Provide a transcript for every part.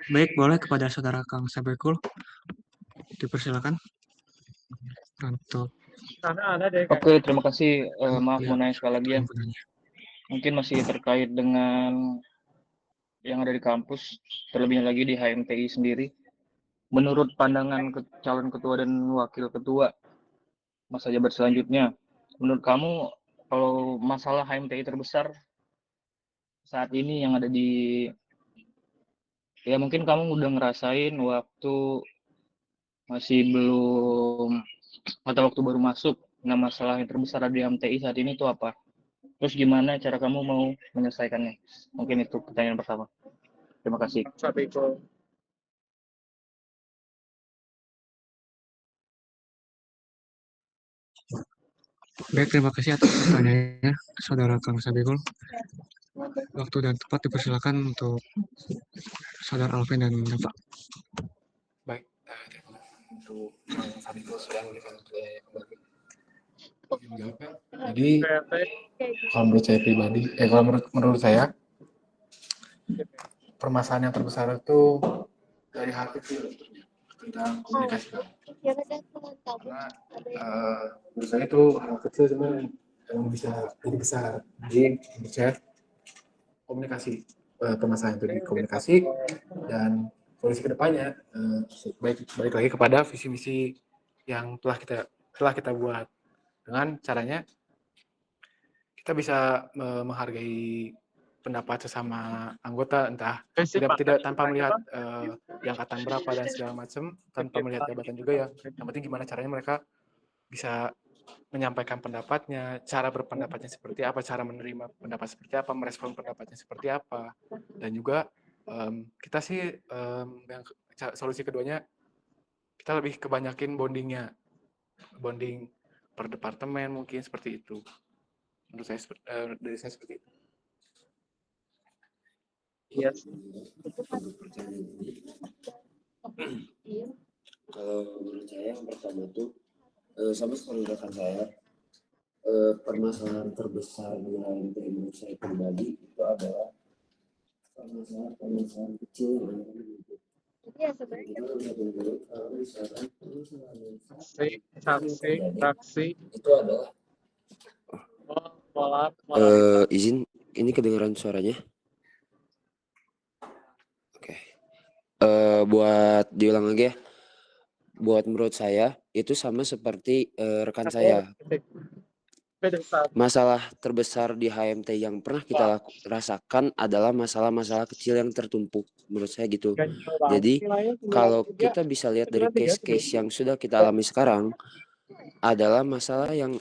Baik, boleh kepada saudara Kang Sabekul dipersilakan untuk Oke, terima kasih. Maaf ya, mau nanya sekali lagi ya. inputannya. Mungkin masih terkait dengan yang ada di kampus, terlebihnya lagi di HMTI sendiri. Menurut pandangan calon ketua dan wakil ketua masa jabat selanjutnya, menurut kamu kalau masalah HMTI terbesar saat ini yang ada di, ya mungkin kamu udah ngerasain waktu masih belum atau waktu baru masuk, nah masalah yang terbesar di HMTI saat ini itu apa? Terus gimana cara kamu mau menyelesaikannya? Mungkin itu pertanyaan pertama. Terima kasih. Baik, terima kasih atas pertanyaannya, saudara Kang Sabekul. Waktu dan tempat dipersilakan untuk saudara Alvin dan Bapak. Baik, terima kasih untuk Sabiko sudah memberikan pertanyaan kembali. Menjawab kan? Jadi kalau menurut saya pribadi, kalau menurut saya permasalahan yang terbesar itu dari hal kecil tentang komunikasi. Karena menurut saya itu hal kecil sebenarnya yang bisa jadi besar. Jadi menurut saya komunikasi, permasalahan itu di komunikasi, dan solusi kedepannya baik lagi kepada visi misi yang telah kita buat. Dengan caranya kita bisa menghargai pendapat sesama anggota, entah tidak tanpa melihat angkatan berapa dan segala macam, tanpa melihat jabatan juga ya. Yang penting gimana caranya mereka bisa menyampaikan pendapatnya, cara berpendapatnya seperti apa, cara menerima pendapat seperti apa, merespon pendapatnya seperti apa. Dan juga kita sih solusi keduanya kita lebih kebanyakin bonding per departemen mungkin seperti itu. Menurut saya dari saya seperti itu. Iya. Kalau menurut saya yang pertama tuh sama seperti rekan saya, permasalahan terbesar di HMTI menurut saya pribadi itu adalah permasalahan kecil yang ada di hidup. Iya, sebenarnya kita bisa dulu kalau misalkan saksi itu adalah izin, ini kedengaran suaranya. Oke. Buat diulang lagi ya. Buat menurut saya itu sama seperti rekan saya. Masalah terbesar di HMT yang pernah kita rasakan adalah masalah-masalah kecil yang tertumpuk. Menurut saya gitu. Jadi kalau kita bisa lihat dari case-case yang sudah kita alami sekarang, adalah masalah yang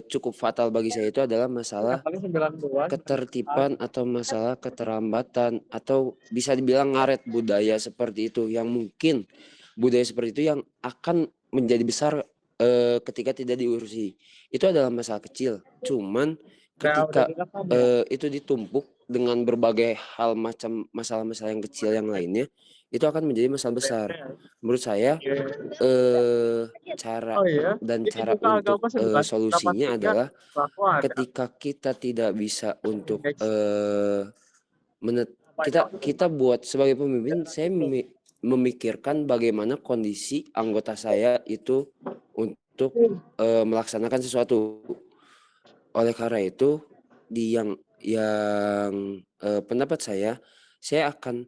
cukup fatal bagi saya itu adalah masalah ketertiban atau masalah keterlambatan atau bisa dibilang ngaret budaya seperti itu, yang mungkin budaya seperti itu yang akan menjadi besar ketika tidak diurusi. Itu adalah masalah kecil, cuman ketika itu ditumpuk dengan berbagai hal macam masalah-masalah yang kecil yang lainnya, itu akan menjadi masalah besar. Menurut saya cara untuk solusinya adalah ketika kita tidak bisa untuk kita buat sebagai pemimpin, saya memikirkan bagaimana kondisi anggota saya itu untuk melaksanakan sesuatu. Oleh karena itu di yang pendapat saya akan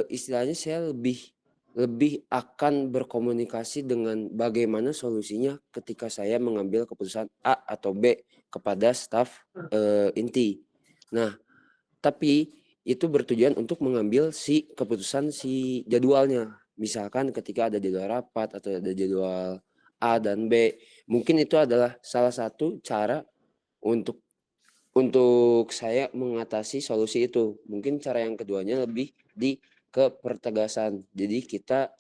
istilahnya saya lebih akan berkomunikasi dengan bagaimana solusinya ketika saya mengambil keputusan A atau B kepada staf inti. Nah, tapi itu bertujuan untuk mengambil keputusan jadwalnya. Misalkan ketika ada jadwal rapat atau ada jadwal A dan B, mungkin itu adalah salah satu cara untuk saya mengatasi solusi itu. Mungkin cara yang keduanya lebih ke pertegasan. Jadi kita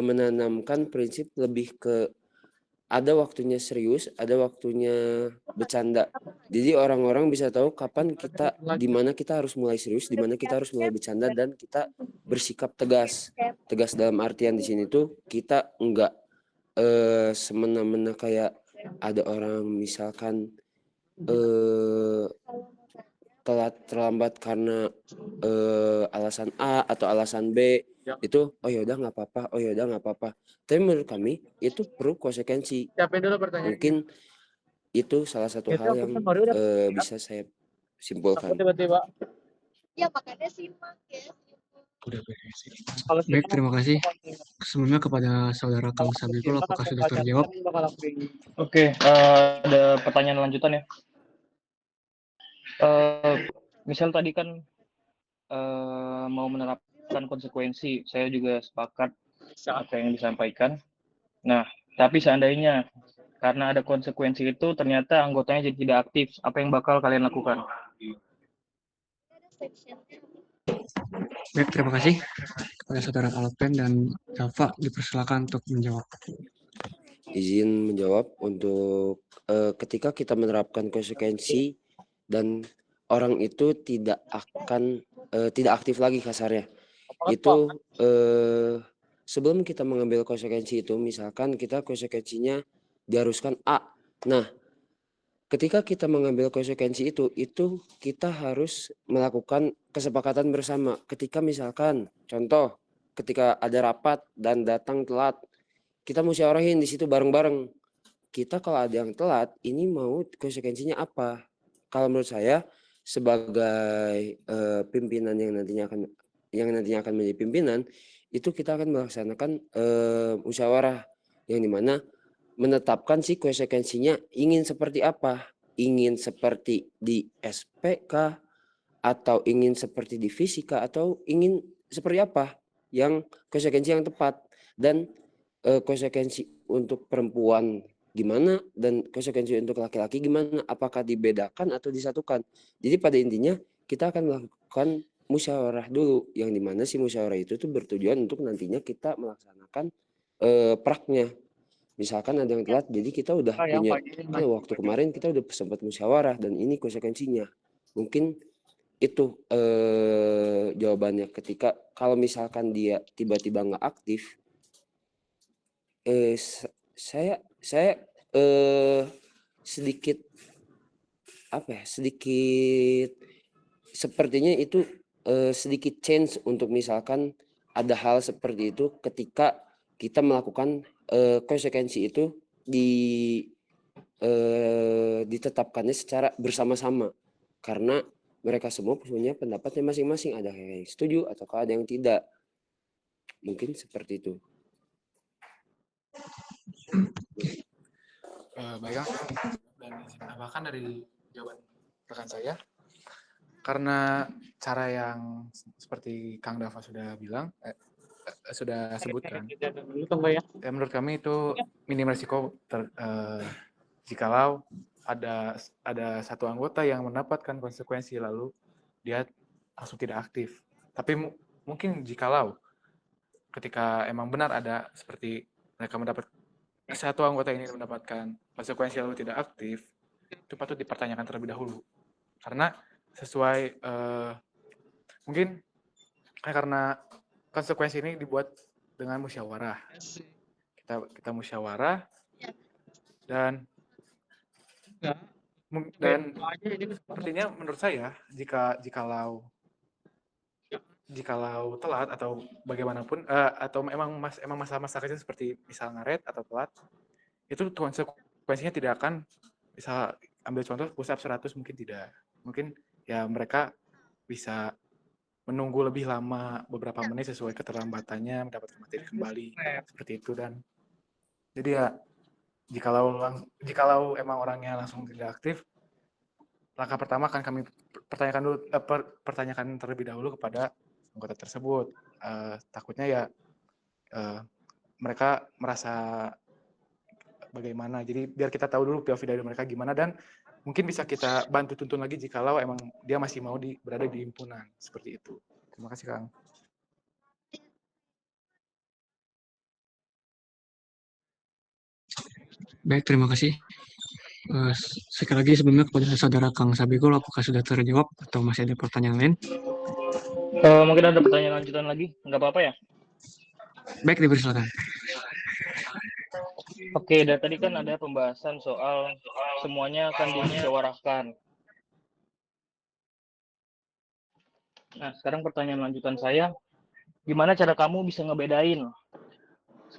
menanamkan prinsip lebih ke ada waktunya serius, ada waktunya bercanda. Jadi orang-orang bisa tahu kapan di mana kita harus mulai serius, di mana kita harus mulai bercanda, dan kita bersikap tegas. Tegas dalam artian di sini tuh kita enggak semena-mena kayak ada orang misalkan telat terlambat karena alasan A atau alasan B, itu oh ya udah nggak apa-apa. Tapi menurut kami itu perlu konsekuensi. Siapin dulu pertanyaannya. Mungkin itu salah satu hal yang bisa saya simpulkan. Tiba-tiba. Ya makanya simak ya. Udah beres. Baik, terima kasih. Sebelumnya kepada saudara Kang Sabikul, apakah sudah terjawab? Oke, ada pertanyaan lanjutan ya. Misal tadi kan mau menerapkan konsekuensi, saya juga sepakat apa yang disampaikan. Nah, tapi seandainya karena ada konsekuensi itu ternyata anggotanya jadi tidak aktif, apa yang bakal kalian lakukan? Baik, terima kasih kepada saudara Alpen dan Java, dipersilakan untuk menjawab. Izin menjawab untuk ketika kita menerapkan konsekuensi dan orang itu tidak akan tidak aktif lagi kasarnya. Itu sebelum kita mengambil konsekuensi itu, misalkan kita konsekuensinya diharuskan A. Nah, ketika kita mengambil konsekuensi itu kita harus melakukan kesepakatan bersama. Ketika misalkan contoh ketika ada rapat dan datang telat, kita musyawarahin di situ bareng-bareng. Kita kalau ada yang telat, ini mau konsekuensinya apa? Kalau menurut saya sebagai pimpinan yang nantinya akan menjadi pimpinan, itu kita akan melaksanakan musyawarah yang dimana menetapkan si konsekuensinya ingin seperti apa, ingin seperti di SPK atau ingin seperti di fisika atau ingin seperti apa yang konsekuensi yang tepat, dan konsekuensi untuk perempuan gimana dan konsekuensi untuk laki-laki gimana, apakah dibedakan atau disatukan. Jadi pada intinya kita akan melakukan musyawarah dulu, yang dimana si musyawarah itu tuh bertujuan untuk nantinya kita melaksanakan praknya. Misalkan ada yang telat, jadi kita udah punya waktu kemarin kita udah sempat musyawarah dan ini konsekuensinya. Mungkin itu jawabannya. Ketika kalau misalkan dia tiba-tiba nggak aktif, saya sedikit apa ya, sedikit sepertinya itu sedikit change untuk misalkan ada hal seperti itu ketika kita melakukan konsekuensi itu ditetapkannya secara bersama-sama, karena mereka semua punya pendapatnya masing-masing, ada yang setuju ataukah ada yang tidak. Mungkin seperti itu. Baik, dan izin tambahkan dari jawaban rekan saya, karena cara yang seperti Kang Dava sudah bilang, sudah sebutkan, menurut kami itu minim resiko jikalau ada satu anggota yang mendapatkan konsekuensi lalu dia langsung tidak aktif. Tapi mungkin jikalau ketika emang benar ada seperti mereka mendapat satu anggota ini mendapatkan konsekuensi lalu tidak aktif, itu patut dipertanyakan terlebih dahulu. Karena sesuai mungkin karena konsekuensi ini dibuat dengan musyawarah. Kita musyawarah dan sepertinya menurut saya jikalau telat atau bagaimanapun atau emang masalah-masalah kecil seperti misal ngaret atau telat, itu konsekuensinya tidak akan, bisa ambil contoh push up 100 mungkin tidak. Mungkin ya mereka bisa menunggu lebih lama beberapa menit sesuai keterlambatannya mendapatkan materi kembali seperti itu. Dan jadi ya jikalau emang orangnya langsung tidak aktif, langkah pertama akan kami pertanyakan terlebih dahulu kepada anggota tersebut. Takutnya ya mereka merasa bagaimana. Jadi biar kita tahu dulu POV dari mereka gimana, dan mungkin bisa kita bantu tuntun lagi jikalau emang dia masih mau berada di himpunan seperti itu. Terima kasih, Kang. Baik, terima kasih. Sekali lagi sebelumnya kepada saudara Kang Sabikul, apakah sudah terjawab atau masih ada pertanyaan lain? Mungkin ada pertanyaan lanjutan lagi, nggak apa-apa ya? Baik, dipersilakan. Oke, dari tadi kan ada pembahasan soal semuanya akan dimusyawarahkan. Nah, sekarang pertanyaan lanjutan saya, gimana cara kamu bisa ngebedain?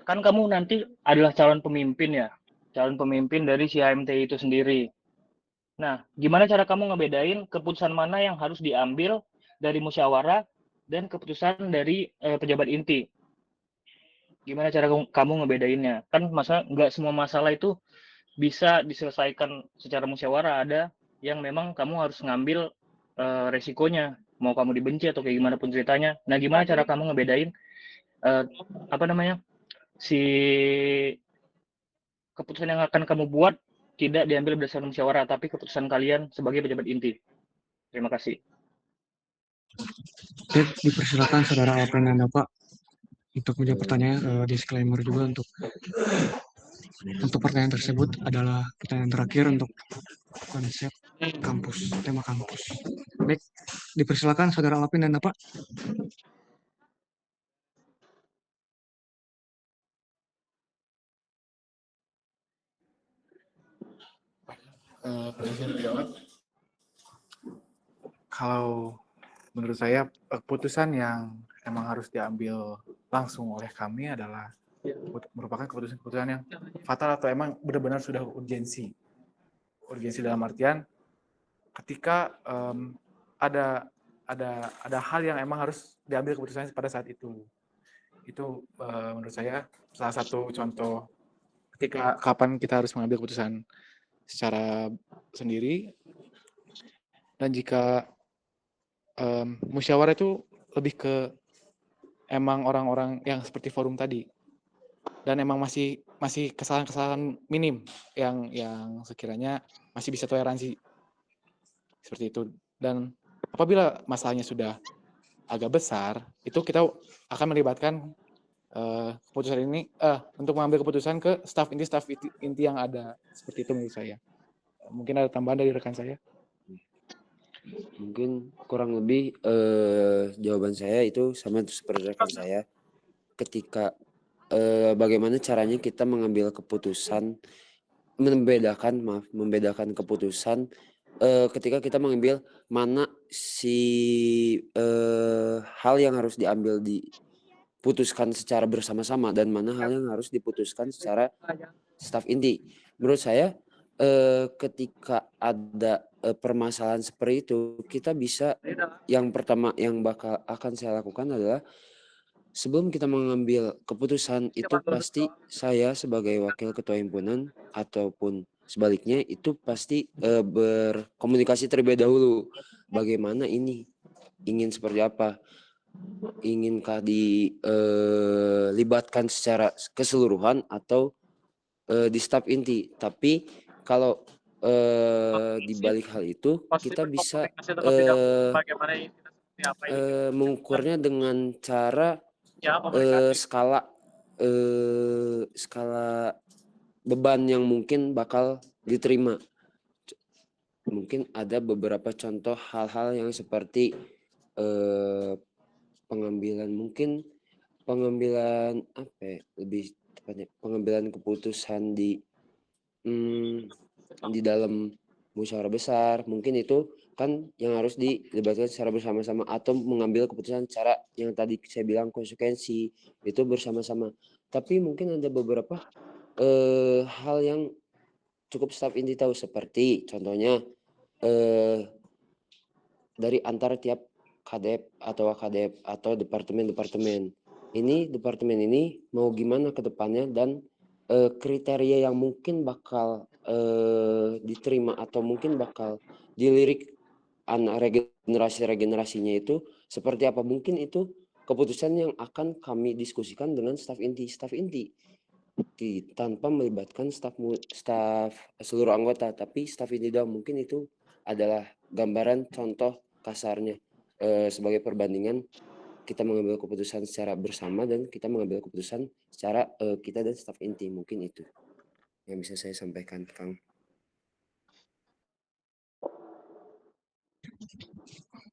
Kan kamu nanti adalah calon pemimpin ya, calon pemimpin dari si HMTI itu sendiri. Nah, gimana cara kamu ngebedain keputusan mana yang harus diambil dari musyawarah dan keputusan dari pejabat inti? Gimana cara kamu ngebedainnya? Kan masa nggak semua masalah itu bisa diselesaikan secara musyawarah. Ada yang memang kamu harus ngambil resikonya, mau kamu dibenci atau kayak gimana pun ceritanya. Nah, gimana cara kamu ngebedain si keputusan yang akan kamu buat tidak diambil berdasarkan musyawarah, tapi keputusan kalian sebagai pejabat inti. Terima kasih. Baik, dipersilakan Saudara Alvin dan Bapak untuk menjawab pertanyaan. Disclaimer juga untuk pertanyaan tersebut adalah pertanyaan terakhir untuk konsep kampus, tema kampus. Baik, dipersilakan Saudara Alvin dan Bapak. Presiden menjawab. Kalau menurut saya keputusan yang emang harus diambil langsung oleh kami adalah merupakan keputusan-keputusan yang fatal atau emang benar-benar sudah urgensi. Urgensi dalam artian ketika ada hal yang emang harus diambil keputusannya pada saat itu. Itu menurut saya salah satu contoh ketika kapan kita harus mengambil keputusan secara sendiri. Dan jika musyawarah itu lebih ke emang orang-orang yang seperti forum tadi, dan emang masih kesalahan-kesalahan minim yang sekiranya masih bisa toleransi seperti itu. Dan apabila masalahnya sudah agak besar, itu kita akan melibatkan keputusan ini untuk mengambil keputusan ke staf inti yang ada. Seperti itu menurut saya. Mungkin ada tambahan dari rekan saya. Mungkin kurang lebih jawaban saya itu sama seperti rekan saya. Ketika bagaimana caranya kita mengambil keputusan, membedakan keputusan ketika kita mengambil mana hal yang harus diputuskan secara bersama-sama dan mana hal yang harus diputuskan secara staf inti. Menurut saya ketika ada permasalahan seperti itu, kita bisa, yang pertama yang akan saya lakukan adalah sebelum kita mengambil keputusan itu pasti saya sebagai wakil ketua himpunan ataupun sebaliknya itu pasti berkomunikasi terlebih dahulu. Bagaimana ini? Ingin seperti apa? Inginkah dilibatkan secara keseluruhan atau di staf inti? Tapi kalau di balik hal itu kita bisa mengukurnya dengan cara skala beban yang mungkin bakal diterima. Mungkin ada beberapa contoh hal-hal yang seperti pengambilan lebih tepatnya pengambilan keputusan di dalam musyawarah besar, mungkin itu kan yang harus dilibatkan secara bersama-sama, atau mengambil keputusan secara yang tadi saya bilang konsekuensi itu bersama-sama. Tapi mungkin ada beberapa hal yang cukup staf inti tahu, seperti contohnya dari antara tiap kadep atau kadep atau departemen-departemen. Ini departemen ini mau gimana ke depannya, dan kriteria yang mungkin bakal diterima atau mungkin bakal dilirik regenerasinya itu seperti apa. Mungkin itu keputusan yang akan kami diskusikan dengan staf inti tanpa melibatkan staf seluruh anggota, tapi staf inti doang. Mungkin itu adalah gambaran contoh kasarnya sebagai perbandingan kita mengambil keputusan secara bersama dan kita mengambil keputusan secara kita dan staf inti. Mungkin itu yang bisa saya sampaikan, Kang.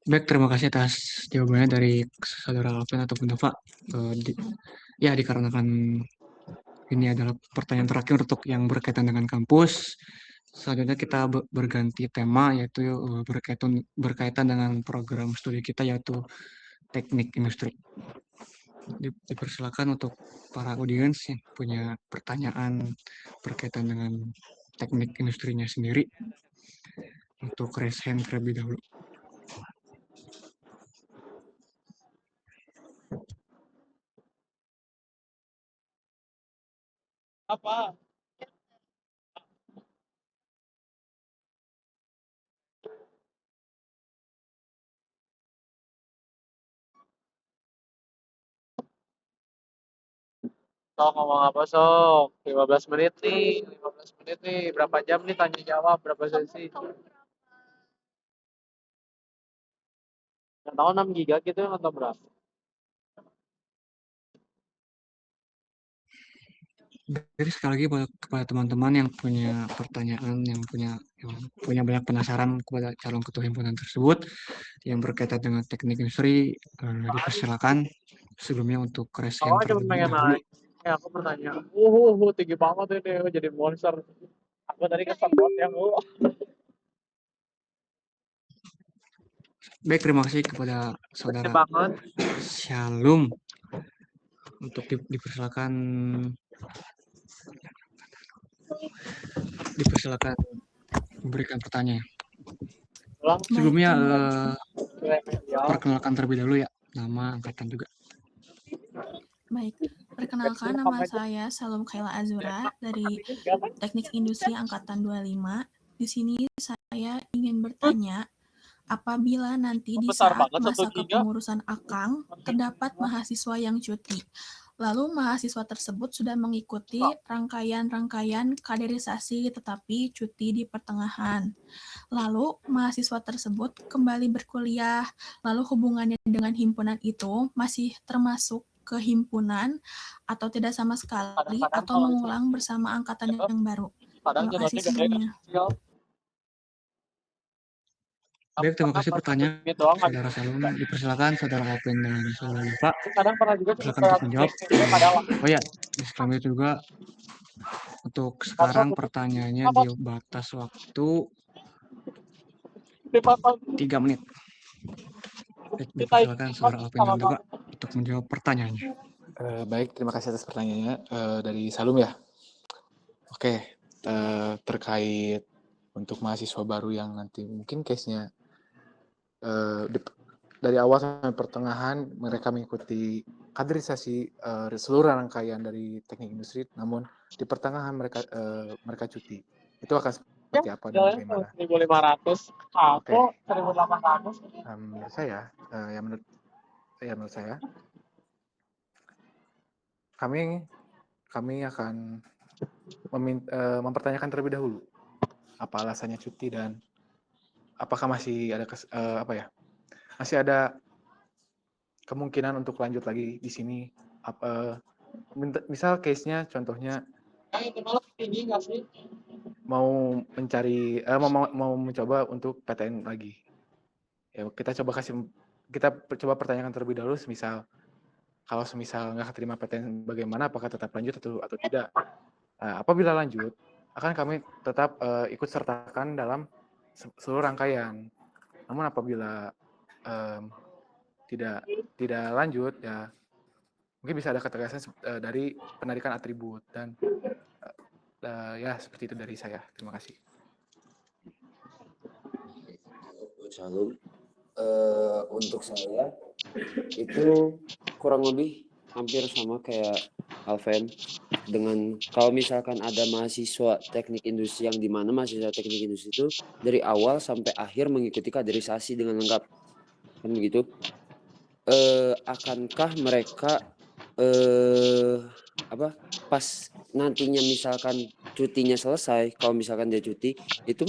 Baik, terima kasih atas jawabannya dari Saudara Alvin ataupun Nova. Dikarenakan ini adalah pertanyaan terakhir untuk yang berkaitan dengan kampus, Selanjutnya kita berganti tema, yaitu berkaitan dengan program studi kita, yaitu teknik industri. Dipersilakan untuk para audiens yang punya pertanyaan berkaitan dengan teknik industrinya sendiri untuk raise hand terlebih dahulu. Apa? Sok ngomong apa sok? 15 menit nih, 15 menit nih. Berapa jam nih tanya jawab, berapa sesi? Nggak tahu 6 giga gitu ya atau berapa? Jadi sekali lagi kepada teman-teman yang punya pertanyaan, yang punya banyak penasaran kepada calon ketua himpunan tersebut yang berkaitan dengan teknik industri, dipersilakan sebelumnya untuk raise Tahu hand cuma terlebih pengen dahulu. nanya. Aku bertanya. Tinggi banget ini jadi monster. Aku tadi kesemprot yang Baik, terima kasih kepada gede saudara banget. Shalom untuk dipersilakan memberikan pertanyaan. Ulang Sebelumnya remedial. perkenalkan terlebih dahulu ya, nama, angkatan juga. Baik, perkenalkan nama saya Salom Khaila Azura dari Teknik Industri Angkatan 25. Di sini saya ingin bertanya, apabila nanti di Besar saat banget, masa 1 giga. kepengurusan Akang terdapat mahasiswa yang cuti, lalu mahasiswa tersebut sudah mengikuti rangkaian kaderisasi tetapi cuti di pertengahan. Lalu mahasiswa tersebut kembali berkuliah, lalu hubungannya dengan himpunan itu masih termasuk ke himpunan atau tidak sama sekali Kadang-kadang atau kalau mengulang bersama angkatan yang baru. kadang Terima kasih jadwalnya gede sebelumnya. kecil. Baik, terima kasih Pas pertanyaan sedikit doang, saudara Salom. Dipersilakan saudara Alvin dan saudara Lupa. kadang pernah juga Silakan untuk menjawab. Oh ya, disclaimer itu juga untuk sekarang pertanyaannya di batas waktu 3 menit. Baik, dipersilakan saudara Alvin dan Lupa untuk menjawab pertanyaannya. Baik, terima kasih atas pertanyaannya dari Salum ya. Oke, terkait untuk mahasiswa baru yang nanti mungkin case-nya dari awal sampai pertengahan mereka mengikuti kaderisasi seluruh rangkaian dari teknik industri, namun di pertengahan mereka cuti. Itu akan seperti apa dan bagaimana? 1.500, aku 1.800. Menurut saya, menurut saya, kami akan mempertanyakan terlebih dahulu apa alasannya cuti dan apakah masih ada masih ada kemungkinan untuk lanjut lagi di sini. Misal case-nya, contohnya Itu malah tinggi nggak sih? mau mencoba untuk PTN lagi. Ya, kita coba pertanyakan terlebih dahulu, kalau nggak keterima PTN bagaimana, apakah tetap lanjut atau tidak. Apabila lanjut, akan kami tetap ikut sertakan dalam seluruh rangkaian. Namun apabila tidak lanjut, ya mungkin bisa ada ketegasan dari penarikan atribut dan ya seperti itu dari saya. Terima kasih. Shalom. Untuk saya itu kurang lebih hampir sama kayak Alven, dengan kalau misalkan ada mahasiswa teknik industri yang dimana mahasiswa teknik industri itu dari awal sampai akhir mengikuti kaderisasi dengan lengkap, kan begitu. Akankah mereka pas nantinya misalkan cutinya selesai, kalau misalkan dia cuti itu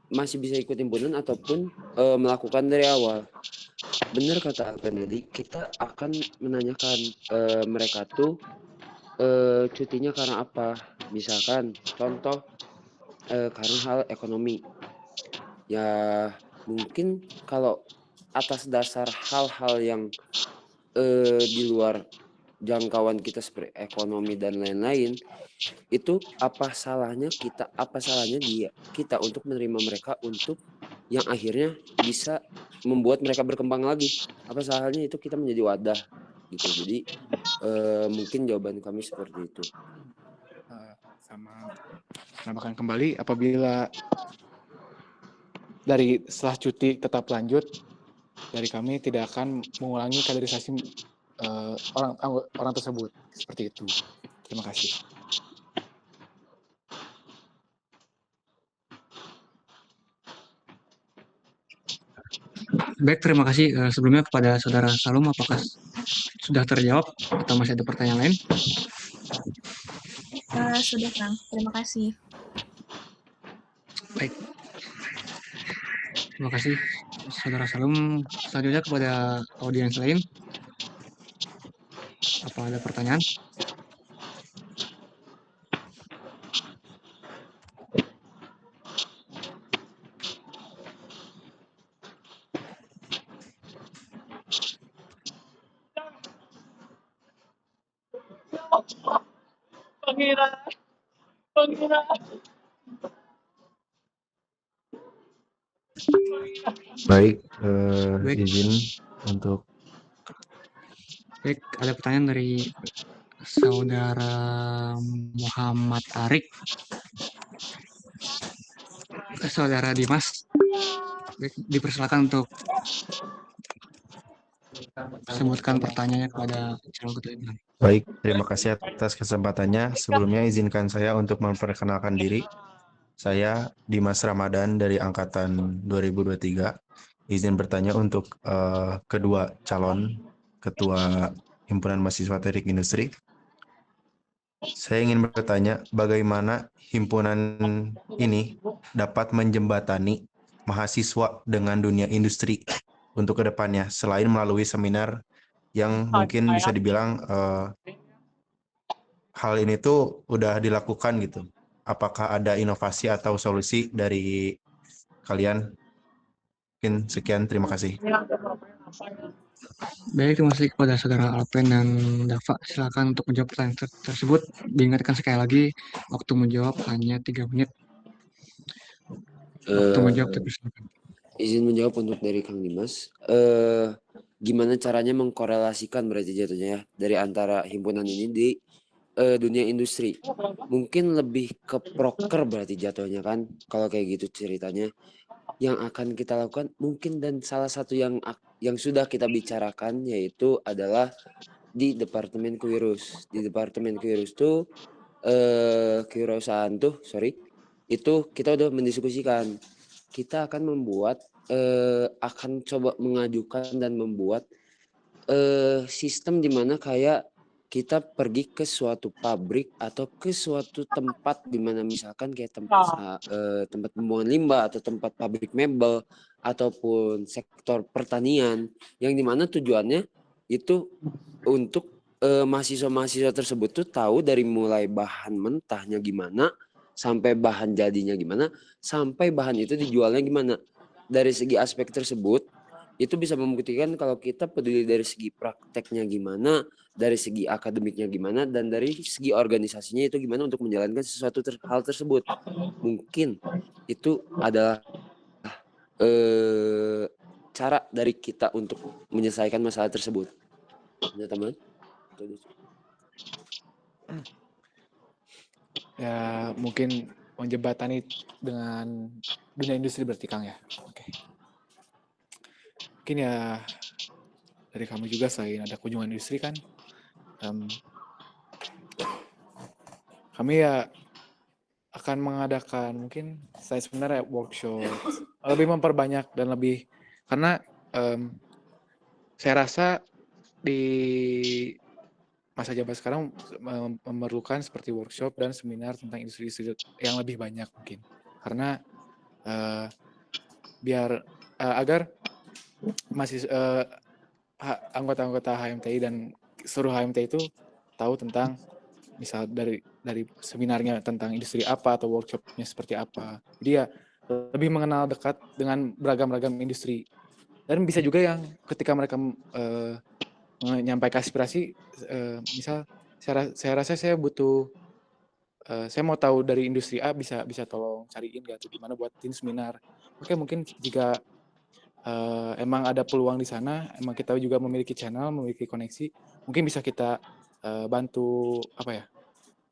masih bisa ikut himpunan ataupun melakukan dari awal? Benar kata Alven tadi, kita akan menanyakan mereka tuh cutinya karena apa. Misalkan contoh karena hal ekonomi, ya mungkin kalau atas dasar hal-hal yang di luar jangkauan kita seperti ekonomi dan lain-lain, itu apa salahnya kita untuk menerima mereka untuk yang akhirnya bisa membuat mereka berkembang lagi. Apa salahnya itu kita menjadi wadah gitu. Jadi mungkin jawaban kami seperti itu. Sama menambahkan kembali, apabila setelah cuti tetap lanjut, dari kami tidak akan mengulangi kaderisasi orang tersebut. Seperti itu. Terima kasih. Baik, terima kasih sebelumnya kepada Saudara Salum. Apakah sudah terjawab atau masih ada pertanyaan lain? Sudah, Kang. Terima kasih. Baik. Terima kasih, Saudara Salum. Selanjutnya kepada audiens lain. Apa ada pertanyaan? Baik, Baik. izin untuk Baik, ada pertanyaan dari Saudara Muhammad Arik. Saudara Dimas. Baik, dipersilakan untuk sebutkan pertanyaannya kepada calon ketua himpunan. baik, terima kasih atas kesempatannya. Sebelumnya izinkan saya untuk memperkenalkan diri. Saya Dimas Ramadan dari angkatan 2023. Izin bertanya untuk kedua calon ketua Himpunan Mahasiswa Teknik Industri. Saya ingin bertanya bagaimana himpunan ini dapat menjembatani mahasiswa dengan dunia industri untuk kedepannya, selain melalui seminar yang mungkin bisa dibilang hal ini tuh udah dilakukan gitu. Apakah ada inovasi atau solusi dari kalian? Mungkin sekian, terima kasih. Baik, terima kasih kepada Saudara Alpen dan Dava. Silakan untuk menjawab pertanyaan tersebut. Diingatkan sekali lagi, waktu menjawab hanya 3 menit. Waktu menjawab dipersilakan. Izin menjawab untuk dari Kang Dimas. Gimana caranya mengkorelasikan berarti jatuhnya ya dari antara himpunan ini di dunia industri? Mungkin lebih ke proker berarti jatuhnya kan, kalau kayak gitu ceritanya. Yang akan kita lakukan mungkin, dan salah satu yang sudah kita bicarakan yaitu adalah di Departemen Kewirus. Di Departemen Kewirus tuh kewirausahaan tuh, itu kita udah mendiskusikan. Kita akan membuat akan coba mengajukan dan membuat sistem di mana kayak kita pergi ke suatu pabrik atau ke suatu tempat di mana misalkan kayak tempat pembuangan limbah atau tempat pabrik mebel ataupun sektor pertanian, yang dimana tujuannya itu untuk mahasiswa-mahasiswa tersebut tuh tahu dari mulai bahan mentahnya gimana sampai bahan jadinya gimana sampai bahan itu dijualnya gimana. Dari segi aspek tersebut itu bisa membuktikan kalau kita peduli dari segi prakteknya gimana, dari segi akademiknya gimana, dan dari segi organisasinya itu gimana untuk menjalankan sesuatu hal tersebut. Mungkin itu adalah cara dari kita untuk menyelesaikan masalah tersebut. Ya teman. Ya, mungkin menjembatani dengan dunia industri berarti Kang ya. Oke. Mungkin ya dari kami juga selain ada kunjungan industri kan, kami ya akan mengadakan mungkin saya sebenarnya workshop, lebih memperbanyak dan lebih, karena saya rasa di masa jabat sekarang memerlukan seperti workshop dan seminar tentang industri-industri yang lebih banyak mungkin, karena biar agar masih anggota-anggota HMTI dan seluruh HMTI itu tahu tentang misal dari seminarnya tentang industri apa atau workshopnya seperti apa. Jadi ya lebih mengenal dekat dengan beragam-ragam industri. Dan bisa juga yang ketika mereka menyampaikan aspirasi, misal saya rasa saya butuh, saya mau tahu dari industri A, bisa tolong cariin nggak tuh gimana buatin seminar. Oke, mungkin jika emang ada peluang di sana, emang kita juga memiliki channel, memiliki koneksi, mungkin bisa kita bantu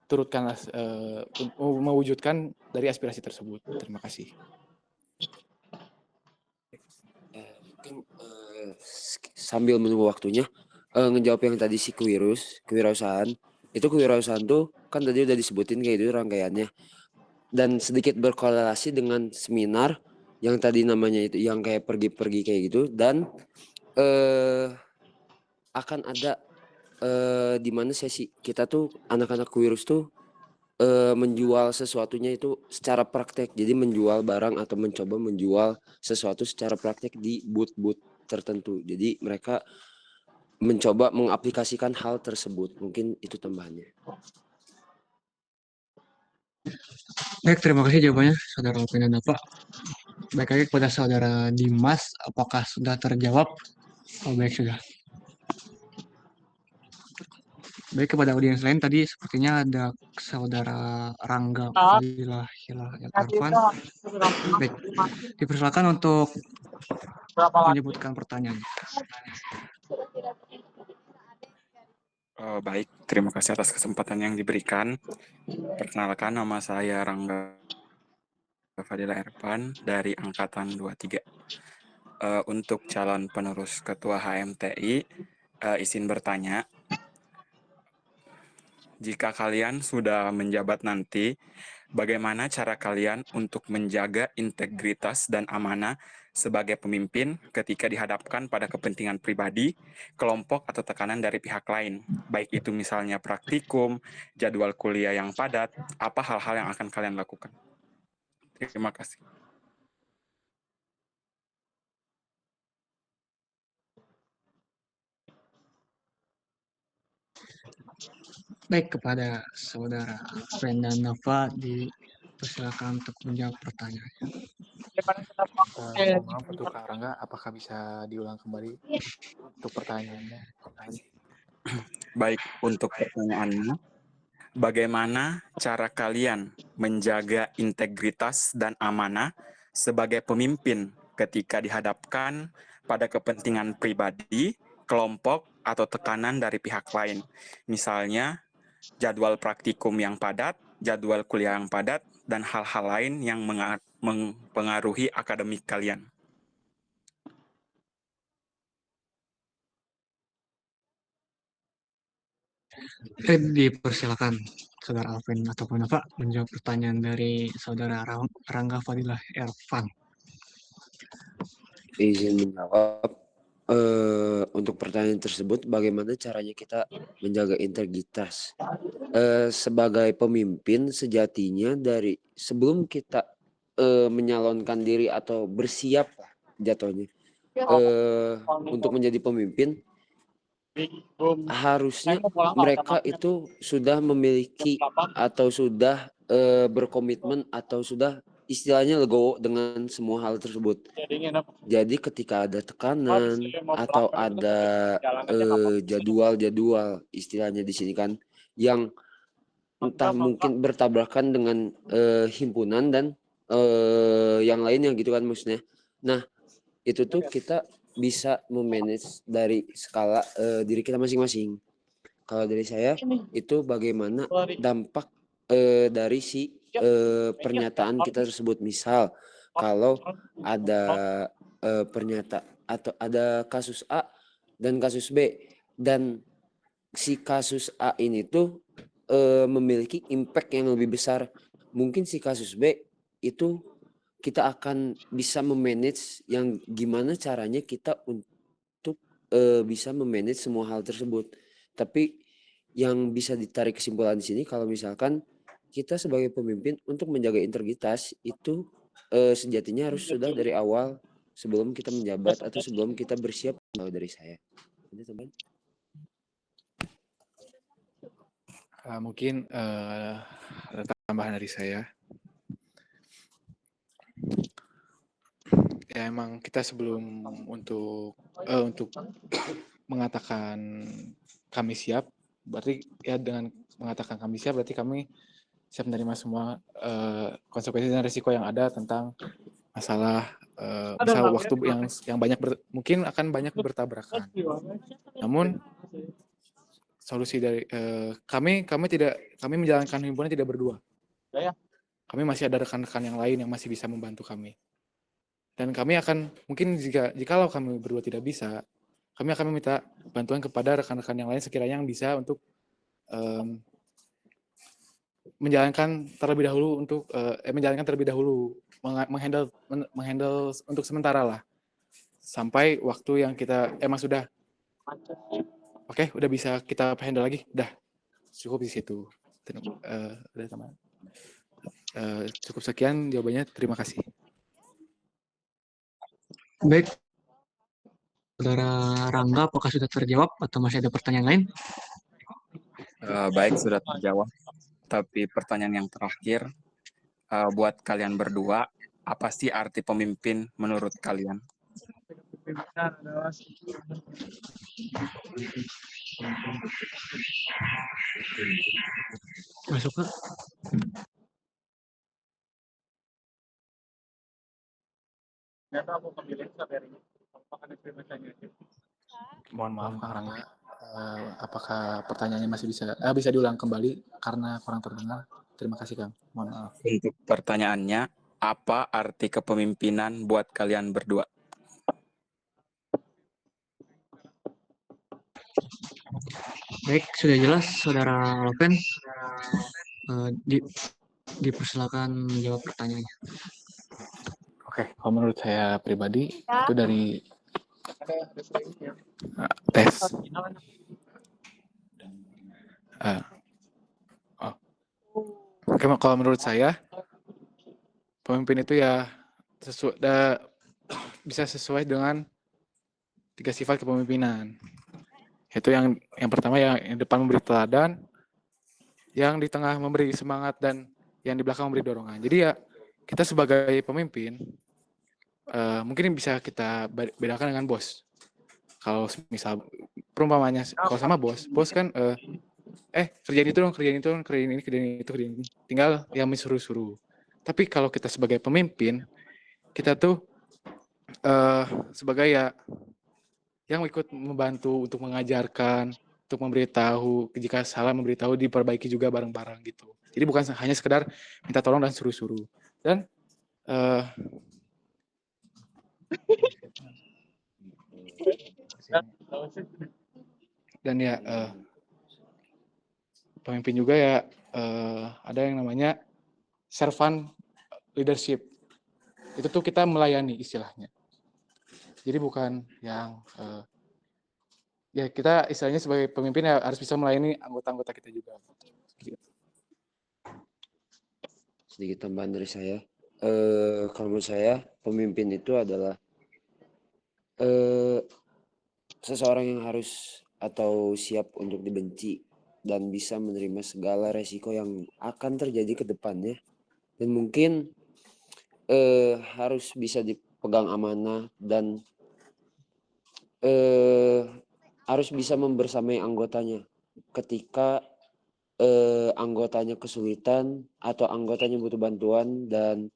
turutkanlah, mewujudkan dari aspirasi tersebut. Terima kasih. Mungkin sambil menunggu waktunya, ngejawab yang tadi si kewirausahaan. Itu kewirausahaan tuh kan tadi udah disebutin kayak itu rangkaiannya. Dan sedikit berkorelasi dengan seminar yang tadi namanya itu yang kayak pergi-pergi kayak gitu, dan akan ada di mana sesi kita tuh anak-anak kewirus tuh menjual sesuatunya itu secara praktek. Jadi menjual barang atau mencoba menjual sesuatu secara praktek di booth-booth tertentu. Jadi mereka mencoba mengaplikasikan hal tersebut. Mungkin itu tambahannya. Baik, terima kasih jawabannya Saudara Alvin dan Bapak. Baik lagi kepada Saudara Dimas, apakah sudah terjawab? Oh, baik, sudah. Baik, kepada audiens lain tadi sepertinya ada Saudara Rangga Fadilah Arfan. Baik, dipersilakan untuk menyebutkan pertanyaan. Baik, terima kasih atas kesempatan yang diberikan. Perkenalkan, nama saya Rangga Fadilah Arfan dari Angkatan 23. Untuk calon penerus Ketua HMTI, izin bertanya, jika kalian sudah menjabat nanti, bagaimana cara kalian untuk menjaga integritas dan amanah sebagai pemimpin ketika dihadapkan pada kepentingan pribadi, kelompok, atau tekanan dari pihak lain? Baik itu misalnya praktikum, jadwal kuliah yang padat, apa hal-hal yang akan kalian lakukan? Terima kasih. Baik, kepada Saudara Alvin dan Nova dipersilakan untuk menjawab pertanyaannya. Mohon maaf untuk Kak Rangga, apakah bisa diulang kembali untuk pertanyaannya? Baik, untuk pertanyaannya, bagaimana cara kalian menjaga integritas dan amanah sebagai pemimpin ketika dihadapkan pada kepentingan pribadi, kelompok, atau tekanan dari pihak lain? Misalnya, jadwal praktikum yang padat, jadwal kuliah yang padat, dan hal-hal lain yang mempengaruhi akademik kalian. Dipersilakan Saudara Alvin ataupun Nova menjawab pertanyaan dari Saudara Rangga Fadilah Arfan. Izin menjawab. Untuk pertanyaan tersebut, bagaimana caranya kita menjaga integritas? Sebagai pemimpin sejatinya dari sebelum kita menyalonkan diri atau bersiap jatuhnya untuk menjadi pemimpin, harusnya mereka itu sudah memiliki atau sudah berkomitmen atau sudah istilahnya legowo dengan semua hal tersebut. Jadi ketika ada tekanan atau ada jadwal-jadwal istilahnya di sini kan yang entah mungkin bertabrakan dengan himpunan dan yang lainnya gitu kan maksudnya. Nah, itu tuh kita bisa memanage dari skala diri kita masing-masing. Kalau dari saya itu bagaimana dampak dari si pernyataan kita tersebut. Misal kalau ada pernyataan atau ada kasus A dan kasus B, dan si kasus A ini tuh memiliki impact yang lebih besar, mungkin si kasus B itu kita akan bisa memanage yang gimana caranya kita untuk bisa memanage semua hal tersebut. Tapi yang bisa ditarik kesimpulan di sini kalau misalkan kita sebagai pemimpin untuk menjaga integritas itu sejatinya harus sudah dari awal sebelum kita menjabat atau sebelum kita bersiap. Kalau dari saya. Ada teman? Mungkin ada tambahan dari saya. Ya emang kita sebelum untuk mengatakan kami siap, berarti ya dengan mengatakan kami siap berarti kami siap menerima semua konsekuensi dan risiko yang ada tentang masalah misal waktu yang banyak mungkin akan banyak bertabrakan. Namun solusi dari kami menjalankan himpunan tidak berdua. Kami masih ada rekan-rekan yang lain yang masih bisa membantu kami. Dan kami akan mungkin jikalau kami berdua tidak bisa, kami akan meminta bantuan kepada rekan-rekan yang lain sekiranya yang bisa untuk menjalankan terlebih dahulu menghandle untuk sementara lah sampai waktu yang kita emang sudah udah bisa kita handle lagi, udah cukup di situ. Udah teman. Cukup sekian jawabannya, terima kasih. Baik, Saudara Rangga, apakah sudah terjawab atau masih ada pertanyaan lain? Baik, sudah terjawab. Tapi pertanyaan yang terakhir, buat kalian berdua, apa sih arti pemimpin menurut kalian? Masuk ke? Mohon maaf Kang Rangga, apakah pertanyaannya masih bisa diulang kembali karena kurang terdengar? Terima kasih Kang, mohon maaf. Untuk pertanyaannya, apa arti kepemimpinan buat kalian berdua? Baik, sudah jelas Saudara Alven. Dipersilakan menjawab pertanyaannya. Oke, kalau menurut saya pribadi itu dari tes. Oke, kalau menurut saya pemimpin itu ya bisa sesuai dengan 3 sifat kepemimpinan. Itu yang pertama yang depan memberi teladan, yang di tengah memberi semangat, dan yang di belakang memberi dorongan. Jadi ya kita sebagai pemimpin mungkin bisa kita bedakan dengan bos. Kalau misal perumpamannya kalau sama bos kan kerjain itu dong, kerjain ini, kerjain ini. Tinggal yang disuruh-suruh. Tapi kalau kita sebagai pemimpin, kita tuh sebagai ya yang ikut membantu untuk mengajarkan, untuk memberitahu, jika salah memberitahu, diperbaiki juga bareng-bareng gitu. Jadi bukan hanya sekedar minta tolong dan suruh-suruh. Dan ya pemimpin juga ya ada yang namanya servant leadership. Itu tuh kita melayani istilahnya. Jadi bukan yang ya kita istilahnya sebagai pemimpin ya harus bisa melayani anggota-anggota kita juga. Sedikit tambahan dari saya. Kalau menurut saya pemimpin itu adalah seseorang yang harus atau siap untuk dibenci dan bisa menerima segala resiko yang akan terjadi ke depannya, dan mungkin harus bisa dipegang amanah dan harus bisa membersamai anggotanya ketika anggotanya kesulitan atau anggotanya butuh bantuan, dan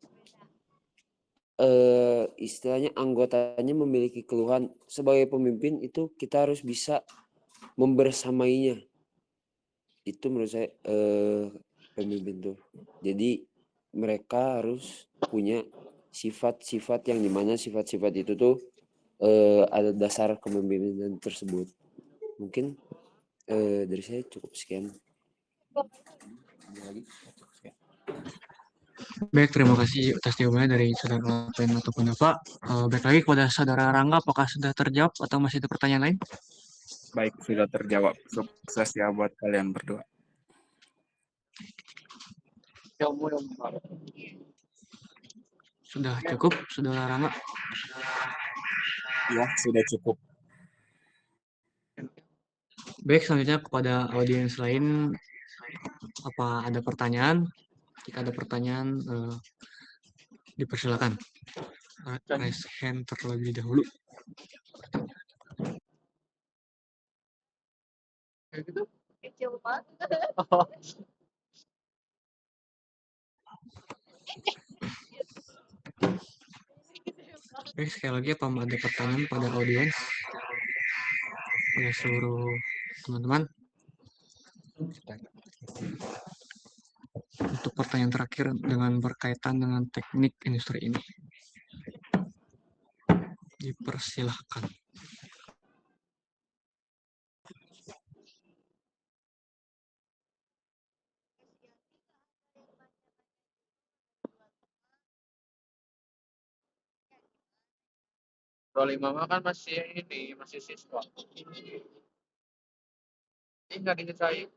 istilahnya anggotanya memiliki keluhan. Sebagai pemimpin itu kita harus bisa membersamainya. Itu menurut saya pemimpin tuh. Jadi mereka harus punya sifat-sifat yang dimana sifat-sifat itu tuh ada dasar kepemimpinan tersebut. Mungkin dari saya cukup sekian. Baik, terima kasih atas jawabannya dari Saudara Alven ataupun Bapak. Baik lagi kepada Saudara Rangga, apakah sudah terjawab atau masih ada pertanyaan lain? Baik, sudah terjawab. Sukses ya buat kalian berdua. Sudah cukup, Saudara Rangga? Ya, sudah cukup. Baik, selanjutnya kepada audiens lain, apa ada pertanyaan? Jika ada pertanyaan, dipersilakan. Raise hand terlebih dahulu. Kayak gitu. Kecil banget. Oh, Oke, sekali lagi apa ada pertanyaan pada audiens, pada seluruh teman-teman? Untuk pertanyaan terakhir dengan berkaitan dengan teknik industri ini, dipersilahkan. Bro Lima mah kan masih ini, masih siswa. Ini nggak diceritain.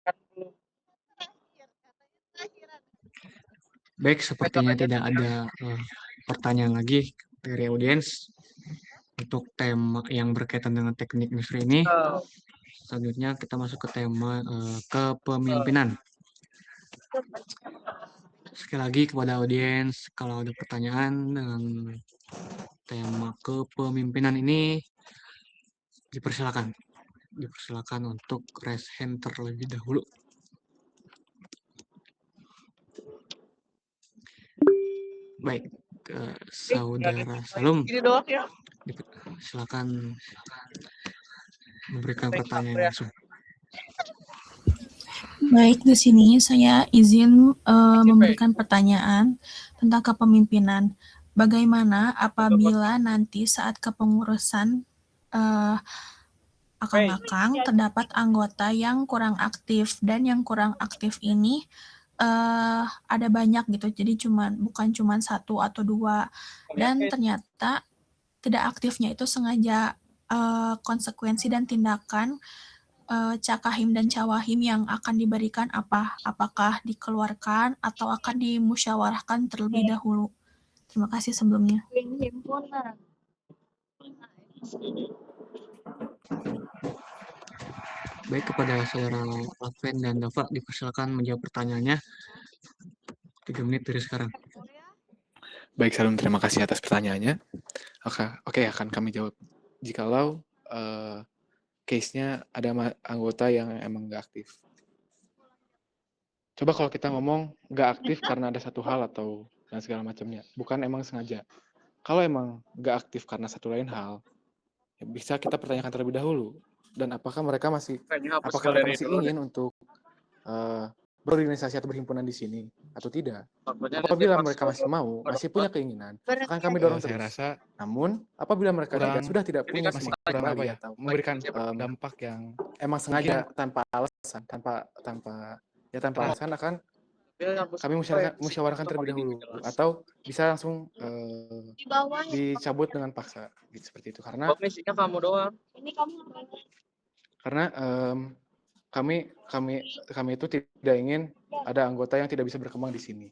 Kan belum. Baik, sepertinya tidak ada pertanyaan lagi dari audiens untuk tema yang berkaitan dengan teknik industri ini. Oh, Selanjutnya kita masuk ke tema kepemimpinan. Sekali lagi kepada audiens, kalau ada pertanyaan dengan tema kepemimpinan ini, dipersilakan untuk raise hand terlebih dahulu. Baik, Saudara Salum, ini doang ya. silakan memberikan pertanyaan langsung. Baik, di sini saya izin memberikan pertanyaan tentang kepemimpinan. Bagaimana apabila nanti saat kepengurusan akang-akang terdapat anggota yang kurang aktif, dan yang kurang aktif ini ada banyak gitu, jadi bukan cuman 1 atau 2, dan ternyata tidak aktifnya itu sengaja konsekuensi dan tindakan Cakahim dan Cawahim yang akan diberikan apakah dikeluarkan atau akan dimusyawarahkan terlebih dahulu? Terima kasih sebelumnya. Himpunan. Baik, kepada saudara Laven dan Dava, dipersilakan menjawab pertanyaannya. 3 menit dari sekarang. Baik, Salum, terima kasih atas pertanyaannya. Oke, akan kami jawab. Jikalau case-nya ada anggota yang emang nggak aktif. Coba kalau kita ngomong nggak aktif karena ada satu hal atau dan segala macamnya, bukan emang sengaja. Kalau emang nggak aktif karena satu lain hal, ya bisa kita pertanyakan terlebih dahulu. Dan apakah mereka masih ingin untuk berorganisasi atau berhimpunan di sini atau tidak? Apabila mereka masih mau, masih punya keinginan, akan kami dorong terus. Saya rasa, namun apabila mereka sudah tidak punya, masih kurang atau memberikan dampak yang emang sengaja tanpa alasan, tanpa alasan, akan kami musyawarahkan terlebih dahulu, atau bisa langsung dicabut dengan paksa, gitu, seperti itu. Karena kamu doang. Ini kamu. karena kami itu tidak ingin ada anggota yang tidak bisa berkembang di sini.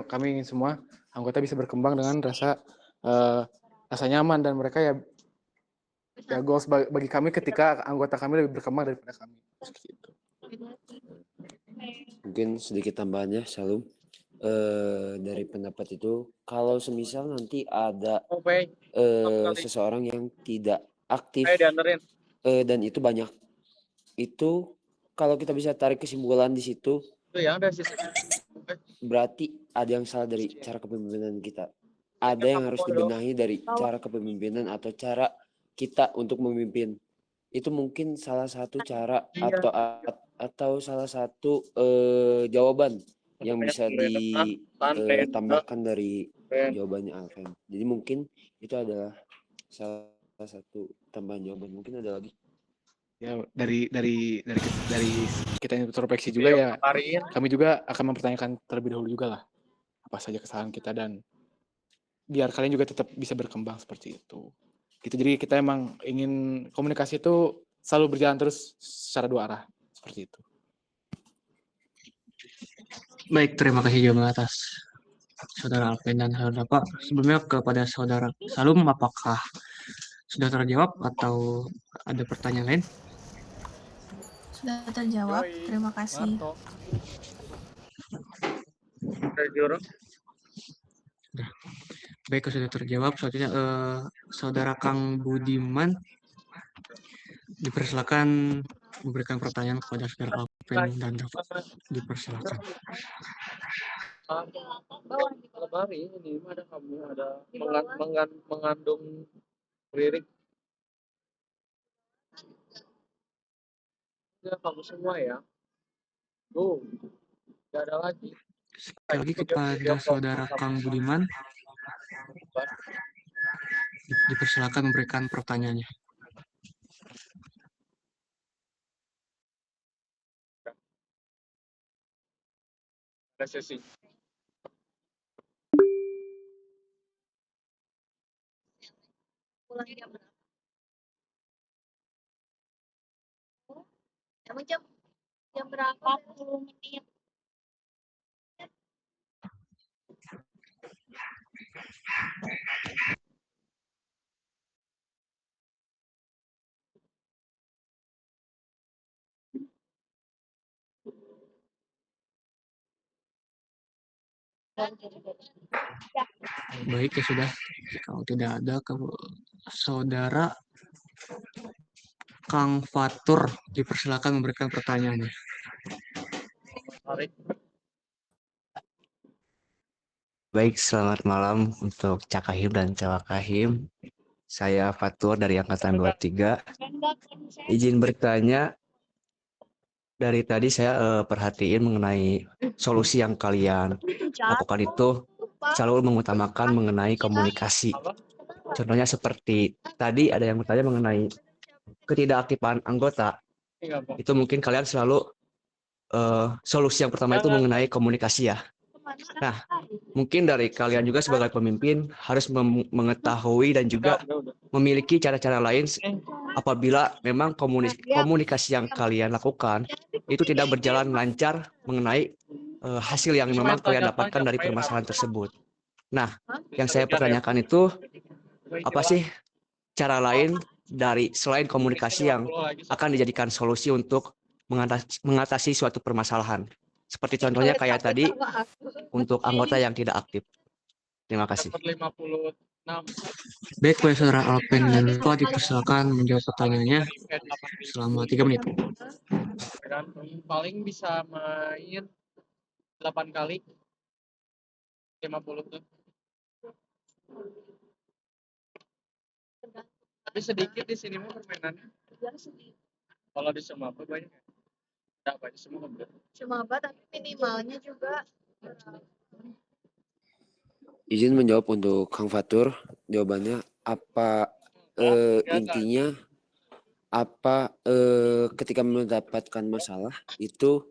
Kami ingin semua anggota bisa berkembang dengan rasa nyaman, dan mereka ya goals bagi kami ketika anggota kami lebih berkembang daripada kami. Seperti itu. Mungkin sedikit tambahannya, Salum. Dari pendapat itu, kalau semisal nanti ada seseorang yang tidak aktif dan itu banyak, itu kalau kita bisa tarik kesimpulan di situ, berarti ada yang salah dari cara kepemimpinan kita. Ada yang harus dibenahi dari cara kepemimpinan atau cara kita untuk memimpin. Itu mungkin salah satu cara atau salah satu jawaban yang bisa ditambahkan dari jawabannya Alven. Jadi mungkin itu adalah salah satu tambahan jawaban. Mungkin ada lagi. Ya, dari kita introspeksi juga ya, kami juga akan mempertanyakan terlebih dahulu juga lah apa saja kesalahan kita, dan biar kalian juga tetap bisa berkembang seperti itu. Gitu. Jadi kita emang ingin komunikasi itu selalu berjalan terus secara 2 arah seperti itu. Baik, terima kasih jawaban atas Saudara Alpen dan Saudara Pak. Sebelumnya kepada Saudara Salum, apakah sudah terjawab atau ada pertanyaan lain? Sudah terjawab. Terima kasih. Baik, sudah terjawab. Selanjutnya Saudara Kang Budiman, dipersilakan memberikan pertanyaan kepada Saudara Alpen dan Dafa. Dipersilakan. Lemari ini ada kamu ada mengandung lirik. Ya kamu semua ya. Tuh, tidak ada lagi. Sekali lagi kepada Saudara Kang Budiman, dipersilakan memberikan pertanyaannya. Ada sesi. Pulang jam berapa? Emang jam berapa? 40 menit. Baik, ya sudah. Kalau tidak ada, Saudara Kang Fatur, dipersilakan memberikan pertanyaannya. Baik, selamat malam untuk Cakahim dan Cawakahim. Saya Fatur dari Angkatan 23. Izin bertanya, dari tadi saya perhatiin mengenai solusi yang kalian lakukan itu selalu mengutamakan mengenai komunikasi. Contohnya seperti tadi ada yang bertanya mengenai ketidakaktifan anggota. Itu mungkin kalian selalu solusi yang pertama itu mengenai komunikasi ya. Nah, mungkin dari kalian juga sebagai pemimpin harus mengetahui dan juga memiliki cara-cara lain apabila memang komunikasi yang kalian lakukan itu tidak berjalan lancar mengenai hasil yang memang kalian dapatkan dari permasalahan tersebut. Nah, yang saya pertanyakan itu apa sih cara lain dari selain komunikasi yang akan dijadikan solusi untuk mengatasi suatu permasalahan? Seperti contohnya kayak tadi untuk anggota yang tidak aktif. Terima kasih. Baik, kepada Saudara Alpen dan Dafa, dipersilakan menjawab pertanyaannya selama 3 menit. Paling bisa main 8 kali 50 tuh. Tapi sedikit di sini mah permainannya. Kalau di Sumaba banyak. Tidak banyak Sumaba, tapi minimalnya juga Izin menjawab untuk Kang Fatur. Jawabannya apa intinya apa ketika mendapatkan masalah itu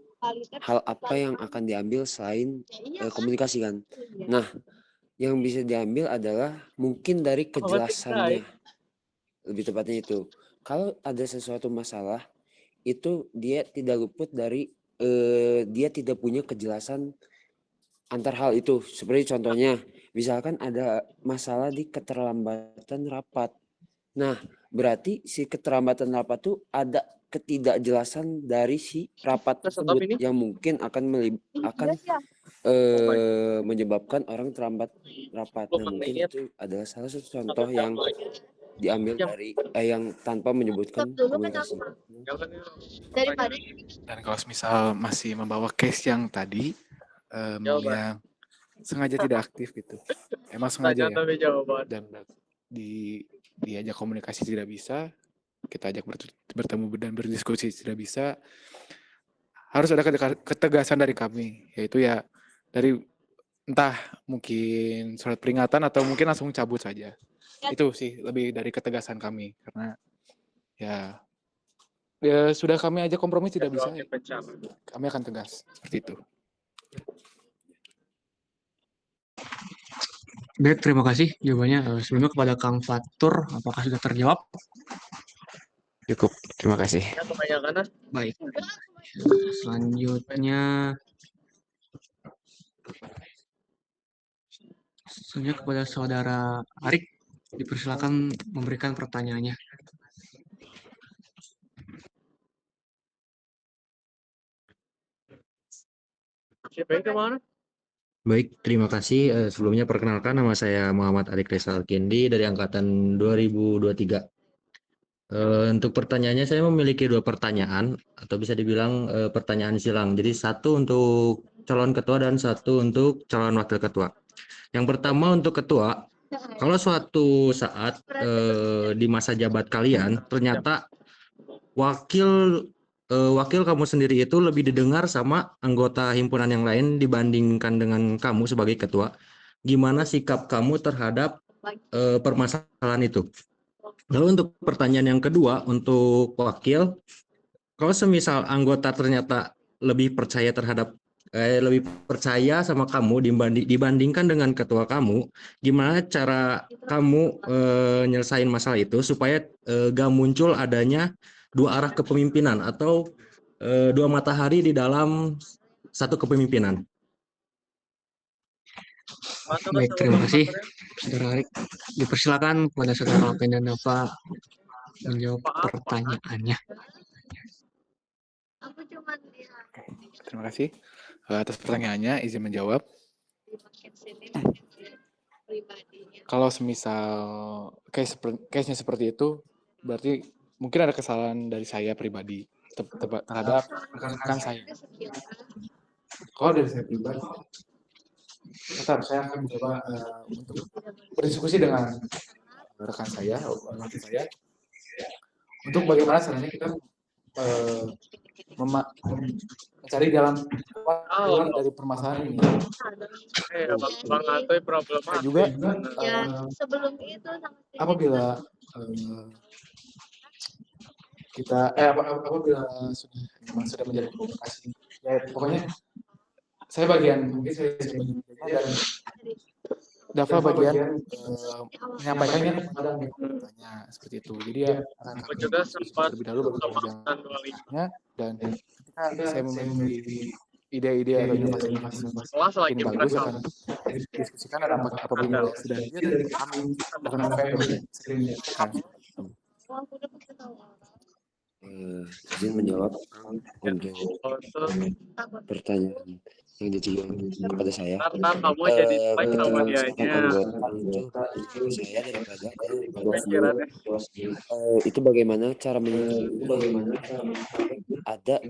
hal apa yang akan diambil selain komunikasi kan. Nah, yang bisa diambil adalah mungkin dari kejelasannya. Lebih tepatnya itu. Kalau ada sesuatu masalah itu dia tidak luput dari dia tidak punya kejelasan antar hal itu. Seperti contohnya, misalkan ada masalah di keterlambatan rapat. Nah, berarti si keterlambatan rapat itu ada ketidakjelasan dari si rapat tersebut yang mungkin akan menyebabkan orang terlambat rapat. Nah, mungkin itu adalah salah satu contoh yang diambil dari yang tanpa menyebutkan komunikasi. Dan kalau misal masih membawa case yang tadi yang sengaja tidak aktif gitu, emang sengaja ya, dan diajak komunikasi tidak bisa, kita ajak bertemu dan berdiskusi tidak bisa, harus ada ketegasan dari kami, yaitu ya dari entah mungkin surat peringatan atau mungkin langsung cabut saja. Itu sih lebih dari ketegasan kami, karena ya sudah kami ajak kompromi tidak bisa, kami akan tegas seperti itu. Baik, terima kasih jawabannya. Sebelumnya kepada Kang Fatur, apakah sudah terjawab? Cukup, terima kasih. Baik. Selanjutnya Selanjutnya kepada saudara Arik, dipersilakan memberikan pertanyaannya. Siapa yang kemana? Baik, terima kasih. Sebelumnya perkenalkan, nama saya Muhammad Arik Rizal Kendi dari angkatan 2023. Untuk pertanyaannya, saya memiliki 2 pertanyaan atau bisa dibilang pertanyaan silang. Jadi 1 untuk calon ketua dan 1 untuk calon wakil ketua. Yang pertama untuk ketua, kalau suatu saat di masa jabat kalian ternyata wakil kamu sendiri itu lebih didengar sama anggota himpunan yang lain dibandingkan dengan kamu sebagai ketua, gimana sikap kamu terhadap permasalahan itu? Lalu untuk pertanyaan yang kedua untuk wakil, kalau semisal anggota ternyata lebih percaya sama kamu dibandingkan dengan ketua kamu, gimana cara kamu nyelesain masalah itu supaya gak muncul adanya 2 arah kepemimpinan atau 2 matahari di dalam satu kepemimpinan? Baik, terima kasih saudara Arik. Dipersilakan kepada saudara Alvin dan Nova menjawab pertanyaannya. Aku cuma lihat Terima kasih atas pertanyaannya, izin menjawab. makin sini pribadinya. Kalau semisal case-nya seperti itu, berarti mungkin ada kesalahan dari saya pribadi terhadap rekan-rekan saya. Kalau dari saya pribadi, tetap saya akan mencoba untuk berdiskusi dengan rekan saya, untuk bagaimana caranya kita mencari jalan keluar dari permasalahan ini. Bang Atoy problematik. Juga Sebelum itu apabila kita apabila sudah menjadi komunikasi, ya pokoknya saya mungkin saya bagian dan Dava bagian menyampaikannya kepada anggotanya seperti itu. Jadi ya Aku juga sempat terlebih dahulu baru menjalannya, dan ketika saya memiliki ide-ide atau inovasi-inovasi yang bagus akan diskusikan dan apabila sudah ada dari kami bukan apa yang sering dilakukan. Izin menjawab untuk pertanyaan yang ditujukan kepada saya. Karena kamu jadi baik sama Ketika dianya. anggota muncul saya daripada itu bagaimana cara menyikapi ada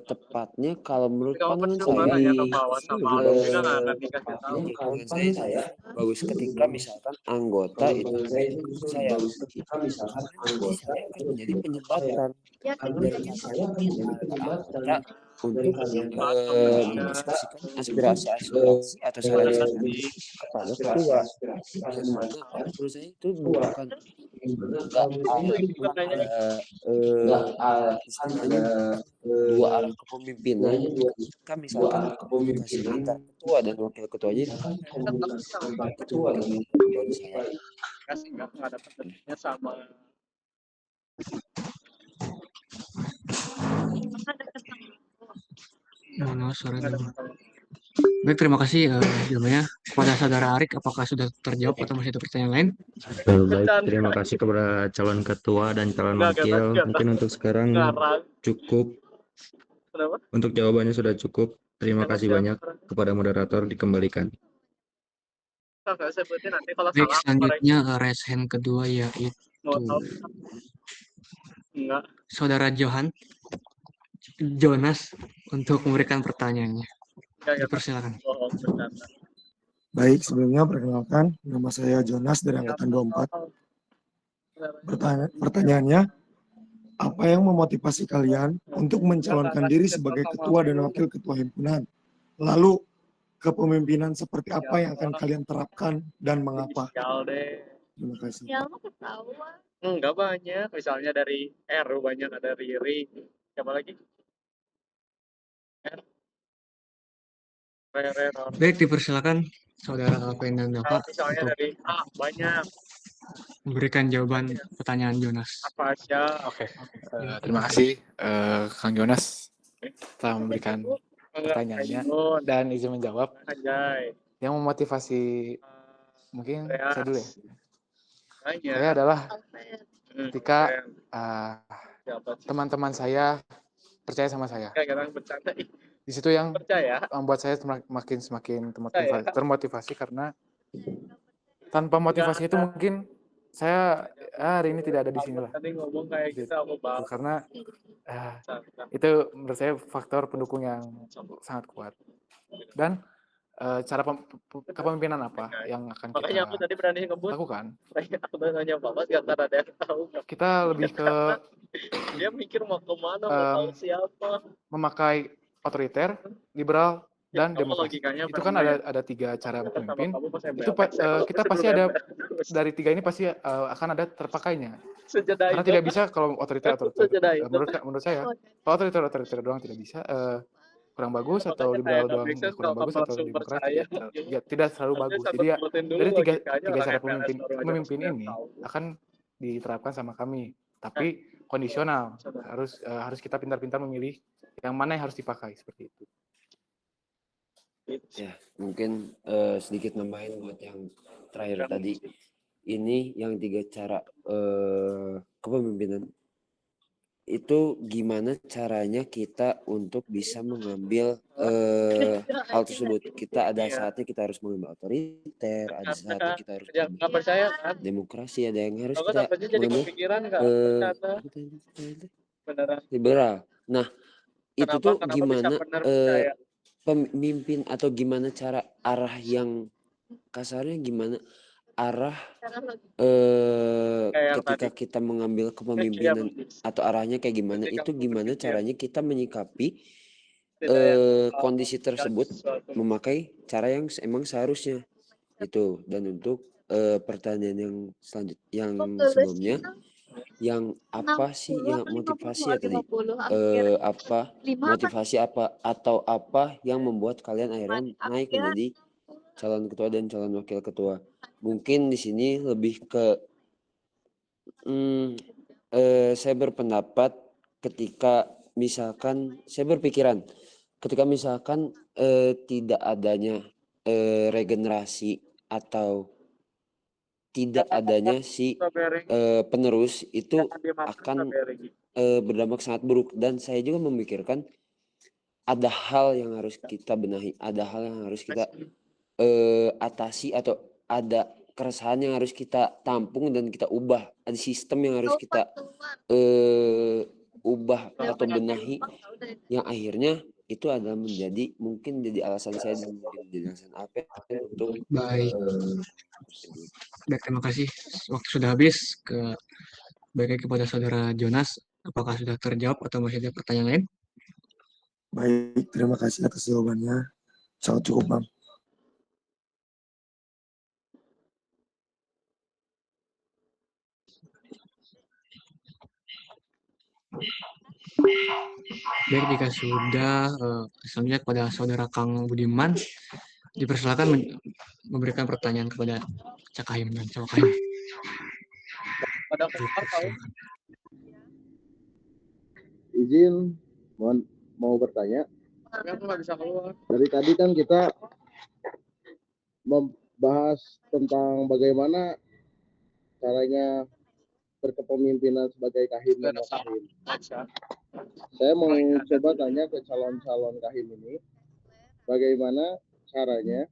tepatnya kalau menurut pandangan saya bagus ketika misalkan anggota itu saya akan menjadi penyebabkan anggota untuk mendiskusikan aspirasi atau saran-saran kepada ketua. Menurut saya itu bukan dua arah kepemimpinan ketika misalkan komunikasi antar ketua dan wakil ketuanya ketua dan saya nggak ada pentingnya sama. Baik, terima kasih jawabannya. Kepada saudara Arik, apakah sudah terjawab atau masih ada pertanyaan lain? Baik, terima kasih kepada calon ketua dan calon wakil. Mungkin untuk sekarang cukup. Untuk jawabannya sudah cukup. Terima kasih banyak kepada moderator, dikembalikan. Baik, selanjutnya raise hand kedua yaitu saudara Jonas untuk memberikan pertanyaannya. Dipersilakan. Baik, sebelumnya perkenalkan, nama saya Jonas dari angkatan 24. Pertanyaannya, apa yang memotivasi kalian untuk mencalonkan diri sebagai ketua dan wakil ketua himpunan? Lalu, kepemimpinan seperti apa yang akan kalian terapkan dan mengapa? Terima kasih. Enggak banyak, misalnya dari Eru banyak, ada Riri, siapa lagi? Baik, dipersilakan saudara Alvin dan Bapak misalnya untuk dari banyak memberikan jawaban pertanyaan Jonas. apa aja. Oke. Terima kasih Kang Jonas telah memberikan pertanyaannya Nun. dan izin menjawab. Anjay. Yang memotivasi mungkin saya dulu ya. Tanya. Saya adalah ketika Siapa sih? teman-teman saya percaya sama saya. Kadang bercanda. Di situ yang Percaya. membuat saya semakin termotivasi karena tanpa motivasi itu mungkin saya hari ini tidak ada di sini lah. Tadi ngomong kayak gitu aku bang. Karena itu menurut saya faktor pendukung yang sangat kuat. Dan cara kepemimpinan apa yang akan kita Makanya aku tadi berani ngebut. lakukan? Aku nanya Bapak gak ada yang tahu. Kita lebih ke dia mikir mau kemana, mau tahu siapa. Memakai otoriter, liberal, dan demokrasi. Itu kan ada 3 cara memimpin. Itu kita pasti ada dari 3 ini pasti akan ada terpakainya. Karena tidak bisa kalau otoriter menurut saya kalau otoriter doang tidak bisa, kurang bagus, atau liberal doang kurang bagus, atau demokrasi ya tidak selalu bagus. Jadi ya dari tiga cara memimpin ini akan diterapkan sama kami, tapi kondisional. Harus kita pintar-pintar memilih yang mana yang harus dipakai, seperti itu. Ya, mungkin sedikit nambahin buat yang terakhir tadi. Ini yang 3 cara kepemimpinan. Itu gimana caranya kita untuk bisa mengambil hal tersebut. Kita ada saatnya kita harus mengambil otoriter, ada saatnya kita harus demokrasi, ada yang harus kita liberal. Nah, itu tuh gimana pemimpin atau gimana cara arah yang kasarnya gimana arah ketika kita mengambil kepemimpinan atau arahnya kayak gimana, itu gimana caranya kita menyikapi kondisi tersebut memakai cara yang emang seharusnya itu. Dan untuk pertanyaan yang selanjutnya yang sebelumnya, yang apa sih yang motivasi ya tadi, apa motivasi apa atau apa yang membuat kalian akhirnya naik menjadi calon ketua dan calon wakil ketua? Mungkin di sini lebih ke saya berpendapat ketika misalkan saya berpikiran ketika misalkan tidak adanya regenerasi atau tidak adanya si penerus, itu akan berdampak sangat buruk. Dan saya juga memikirkan ada hal yang harus kita benahi, ada hal yang harus kita atasi, atau ada keresahan yang harus kita tampung dan kita ubah, ada sistem yang harus kita ubah atau benahi, yang akhirnya itu adalah mungkin jadi alasan saya dan mungkin jadi alasan apa untuk Baik, terima kasih. Waktu sudah habis. Baik kepada saudara Jonas, apakah sudah terjawab atau masih ada pertanyaan lain? Baik, terima kasih atas jawabannya. Sangat cukup, Bang. Baik, jika sudah, selanjutnya kepada saudara Kang Budiman, dipersilakan memberikan pertanyaan kepada Cak Kahim dan Cak Kahim. Izin, mau bertanya. Dari tadi kan kita membahas tentang bagaimana caranya berkepemimpinan sebagai kahim dan wakahim. Saya mau coba tanya ke calon-calon kahim ini, bagaimana caranya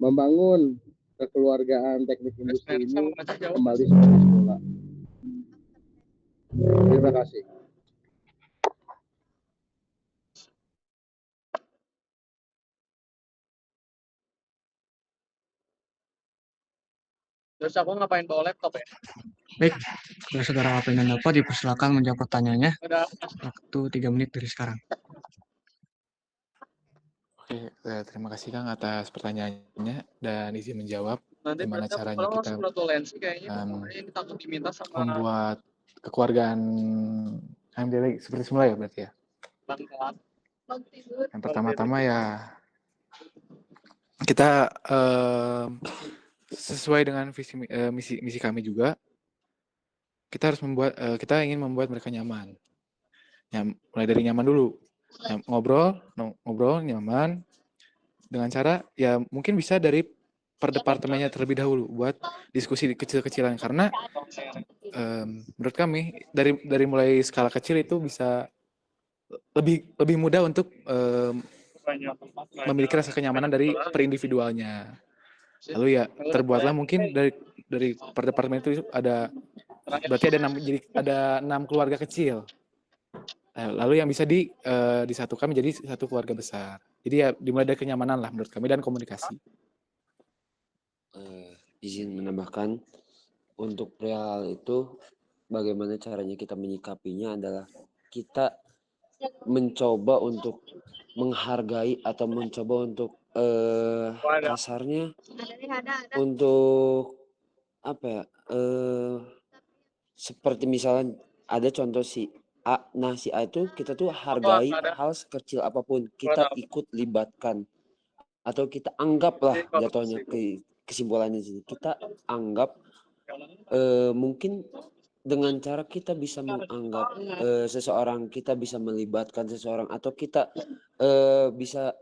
membangun kekeluargaan teknik industri ini kembali seperti semula. Terima kasih. Terus aku ngapain bawa laptop ya? Baik, saudara Alvin dan Dapo dipersilakan menjawab pertanyaannya. Waktu 3 menit dari sekarang. Oke, terima kasih Kang atas pertanyaannya dan izin menjawab. Nanti Gimana caranya kita membuat kekeluargaan HMD seperti semula ya berarti ya? Yang pertama-tama ya kita sesuai dengan misi kami juga, kita harus kita ingin membuat mereka nyaman. Mulai dari nyaman dulu. ngobrol nyaman dengan cara ya mungkin bisa dari per departemennya terlebih dahulu buat diskusi kecil-kecilan, karena menurut kami dari mulai skala kecil itu bisa lebih mudah untuk memiliki rasa kenyamanan dari per individualnya. Lalu ya terbuatlah mungkin dari per departemen itu berarti ada 6 keluarga kecil. Lalu yang bisa disatukan menjadi satu keluarga besar. Jadi ya dimulai dari kenyamanan lah menurut kami dan komunikasi. Izin menambahkan, untuk perihal itu bagaimana caranya kita menyikapinya adalah kita mencoba untuk menghargai atau mencoba untuk kasarnya untuk apa ya, seperti misalnya ada contoh si A, nah si A itu kita tuh hargai hal sekecil apapun, kita ikut libatkan atau kita anggaplah jatuhnya kesimpulannya di sini, kita anggap mungkin dengan cara kita bisa menganggap seseorang, kita bisa melibatkan seseorang, atau kita bisa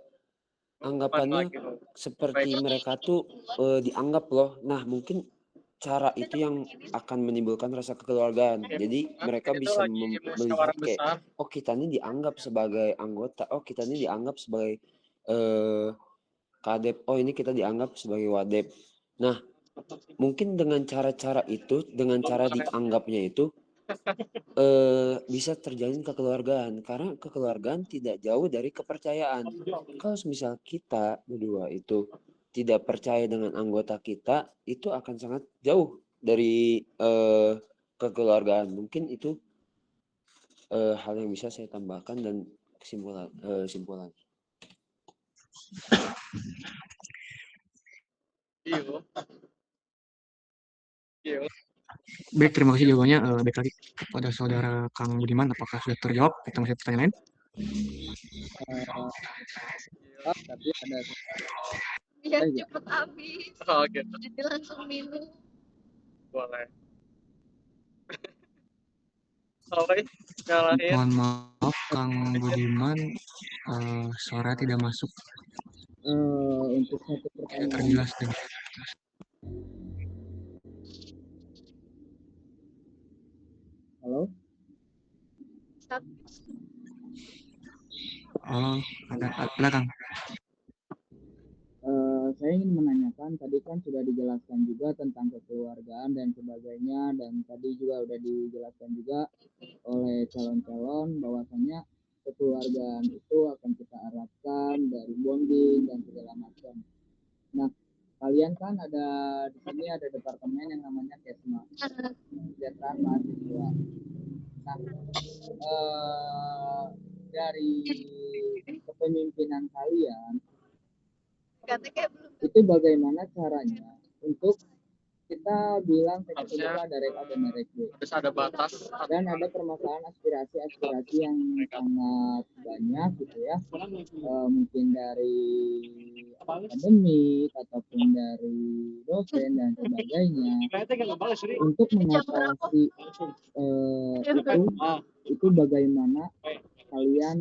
anggapannya seperti mereka tuh dianggap loh. Nah mungkin cara itu yang akan menimbulkan rasa kekeluargaan. Jadi mereka bisa melihat kayak, oh kita ini dianggap sebagai anggota, oh kita ini dianggap sebagai kadep, oh ini kita dianggap sebagai wadep. Nah mungkin dengan cara-cara itu, dengan cara dianggapnya itu bisa terjalin kekeluargaan, karena kekeluargaan tidak jauh dari kepercayaan. Kalau misal kita berdua itu tidak percaya dengan anggota kita, itu akan sangat jauh dari kekeluargaan. Mungkin itu hal yang bisa saya tambahkan dan kesimpulan. Baik, terima kasih jawabannya. Baik lagi kepada saudara Kang Budiman, apakah sudah terjawab? Kita masih pertanyaan lain? Tapi ada Biar cepet habis. Oke. Jadi langsung minum. Boleh. Nyalahin. Mohon maaf Kang Budiman, suara tidak masuk. Untuk satu pertanyaan. Terjelas dengan Halo? halo, ada Kang. Saya ingin menanyakan, tadi kan sudah dijelaskan juga tentang kekeluargaan dan sebagainya, dan tadi juga sudah dijelaskan juga oleh calon-calon bahwasanya kekeluargaan itu akan kita harapkan dari bonding dan segala macam. Nah, kalian kan ada di sini ada departemen yang namanya Kesma, kesejahteraan mahasiswa. Nah, dari kepemimpinan kalian itu bagaimana caranya untuk kita bilang tekniknya ada rek A dan rek B. Ada batas. Dan ada permasalahan aspirasi yang sangat banyak gitu ya. Mungkin dari akademik ataupun dari dosen dan sebagainya. Untuk mengatasi itu bagaimana kalian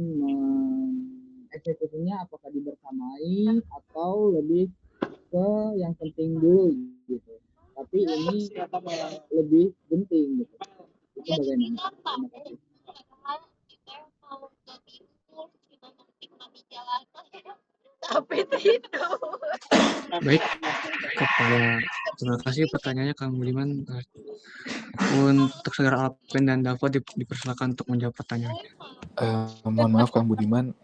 eksekusinya, apakah dibersamai atau lebih ke yang penting dulu gitu, tapi ini lebih penting gitu, itu bagaimana? Terima kasih. Tapi tidur. Baik, terima kasih pertanyaannya Kang Budiman. Untuk saudara Alpen dan Davo dipersilakan untuk menjawab pertanyaannya. Mohon maaf Kang Budiman,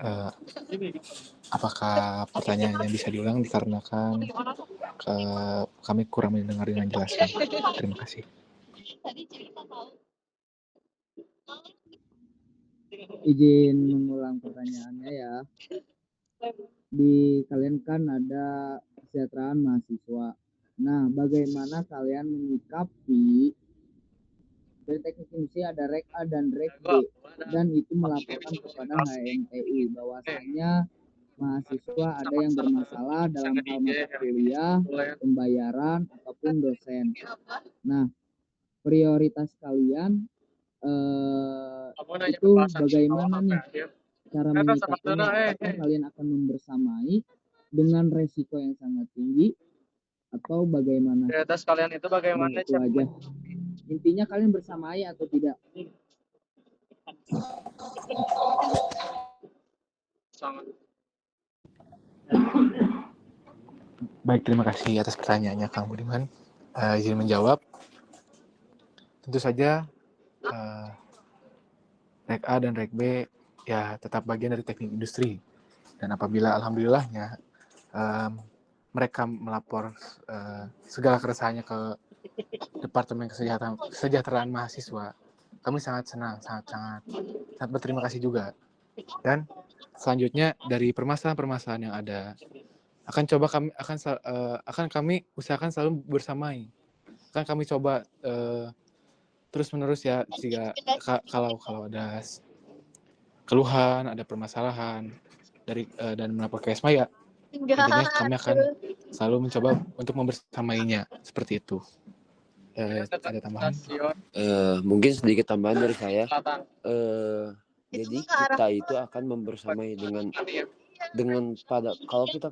apakah pertanyaannya bisa diulang dikarenakan kami kurang mendengar dengan jelas. Terima kasih. Izin mengulang pertanyaannya ya. Di kalian kan ada kesejahteraan mahasiswa. Nah, bagaimana kalian menyikapi dari teknik industri ada rek A dan rek B, dan itu melaporkan kepada HMTI bahwasanya mahasiswa ada yang bermasalah dalam hal mata kuliah, pembayaran ataupun dosen. Nah, prioritas kalian itu bagaimana nih cara menyikapinya, apakah kalian akan membersamai dengan resiko yang sangat tinggi atau bagaimana? Di atas kalian itu Nah, bagaimana itu aja. Intinya kalian bersamai atau tidak? sangat Baik, terima kasih atas pertanyaannya Kang Budiman. Izin menjawab. Tentu saja Rek A dan Rek B ya tetap bagian dari teknik industri. Dan apabila alhamdulillahnya mereka melapor segala keresahannya ke Departemen Kesejahteraan Mahasiswa, kami sangat senang, sangat berterima kasih juga. Dan selanjutnya dari permasalahan-permasalahan yang ada akan kami usahakan selalu bersamai. Akan kami coba terus-menerus ya jika kalau ada keluhan, ada permasalahan dan melapor ke ESMA ya intinya kami akan selalu mencoba untuk membersamainya seperti itu. Ada tambahan? Mungkin sedikit tambahan dari saya. Jadi kita itu akan membersamai dengan pada kalau kita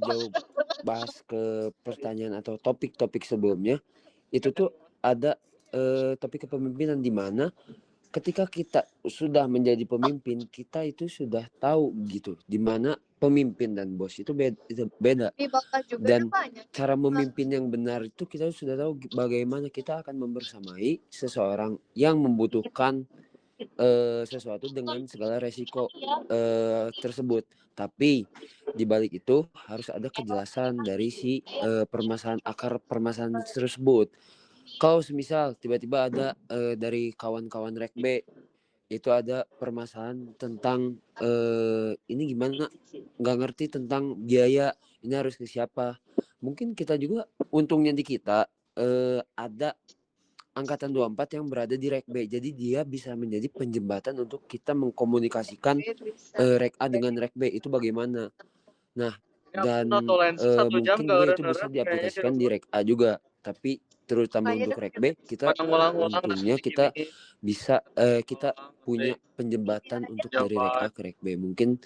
jauh bahas ke pertanyaan atau topik-topik sebelumnya itu tuh ada topik kepemimpinan di mana ketika kita sudah menjadi pemimpin kita itu sudah tahu gitu di mana pemimpin dan bos itu beda dan cara memimpin yang benar itu kita sudah tahu bagaimana kita akan membersamai seseorang yang membutuhkan sesuatu dengan segala resiko tersebut. Tapi di balik itu harus ada kejelasan dari si akar permasalahan tersebut. Kalau semisal tiba-tiba ada dari kawan-kawan Rek B itu ada permasalahan tentang ini gimana nggak ngerti tentang biaya ini harus ke siapa. Mungkin kita juga untungnya di kita ada Angkatan 24 yang berada di Rek B. Jadi dia bisa menjadi penjembatan untuk kita mengkomunikasikan Rek A dengan Rek B itu bagaimana. Nah, dan mungkin juga itu bisa diaplikasikan di Rek A juga. Tapi terutama untuk Rek B kita untungnya kita bisa kita punya penjembatan untuk dari Rek A ke Rek B. Mungkin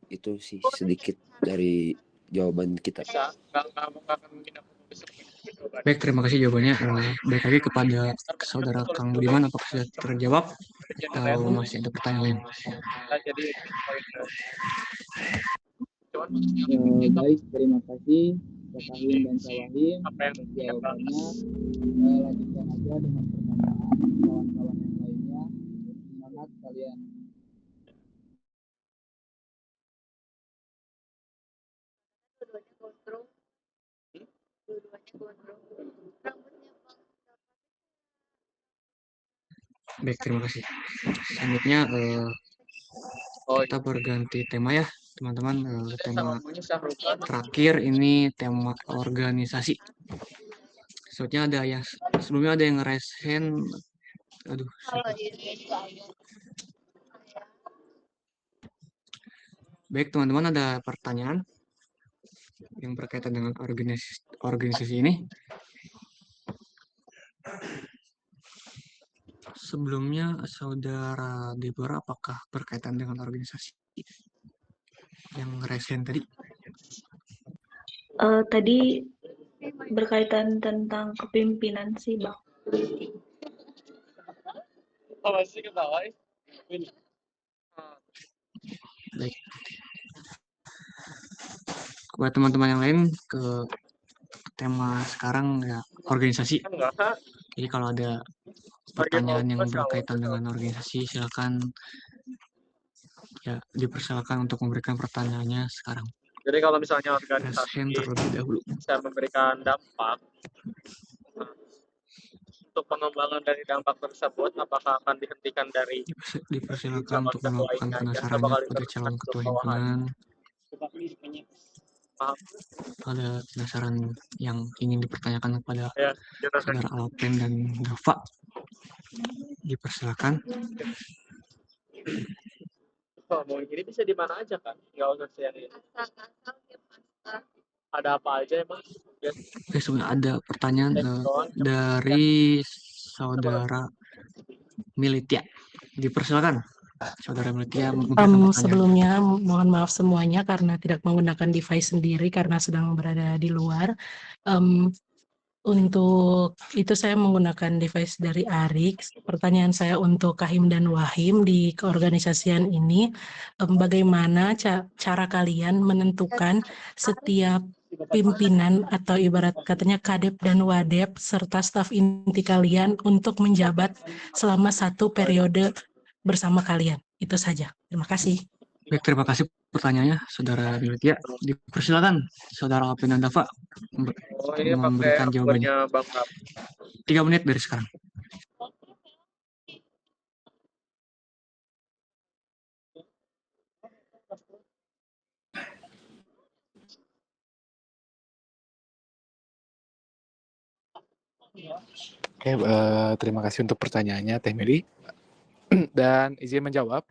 itu sih sedikit dari jawaban kita. Baik, terima kasih jawabannya. Baik lagi kepada saudara Kang Budiman, apakah sudah terjawab atau masih ada pertanyaan lain? Baik, terima kasih Cak Kahim dan Cak Wahim atas jawabannya. Lanjutkan aja dengan pertanyaan kawan-kawan yang lainnya. Semangat kalian. Baik, terima kasih. Selanjutnya kita berganti tema ya, teman-teman. Tema terakhir ini tema organisasi. Soalnya ada yang sebelumnya ada yang resen. Aduh. Baik, teman-teman, ada pertanyaan yang berkaitan dengan organisasi ini. Sebelumnya, Saudara Deborah, apakah berkaitan dengan organisasi yang resen tadi? Tadi berkaitan tentang kepemimpinan sih, Bang. Baik. Buat teman-teman yang lain ke tema sekarang ya organisasi. Jadi kalau ada pertanyaan yang berkaitan dengan organisasi, silakan ya dipersilakan untuk memberikan pertanyaannya sekarang. Jadi kalau misalnya organisasi terlebih dahulu bisa memberikan dampak untuk pengembangan dari dampak tersebut, apakah akan dihentikan dari dipersilakan untuk melakukan penasarannya pada calon ketua himpunan. Ada penasaran yang ingin dipertanyakan kepada saudara Alpen dan Dava, dipersilakan. Mau ini bisa di mana aja kan? Nggak usah serius. Ada apa aja emang? Oke, sebenarnya ada pertanyaan dari saudara Militia. Dipersilakan. Saudara Meltia memberikan pertanyaan. Sebelumnya mohon maaf semuanya karena tidak menggunakan device sendiri karena sedang berada di luar. Untuk itu saya menggunakan device dari Arik. Pertanyaan saya untuk Kahim dan Wahim di keorganisasian ini, bagaimana cara kalian menentukan setiap pimpinan atau ibarat katanya kadep dan wadep serta staf inti kalian untuk menjabat selama 1 periode bersama kalian? Itu saja. Terima kasih. Baik, terima kasih pertanyaannya, Saudara Meltia. Dipersilakan, Saudara Alvin dan Dava memberikan jawabannya. 3 menit dari sekarang. Oke, terima kasih untuk pertanyaannya Teh Meli. Dan izin menjawab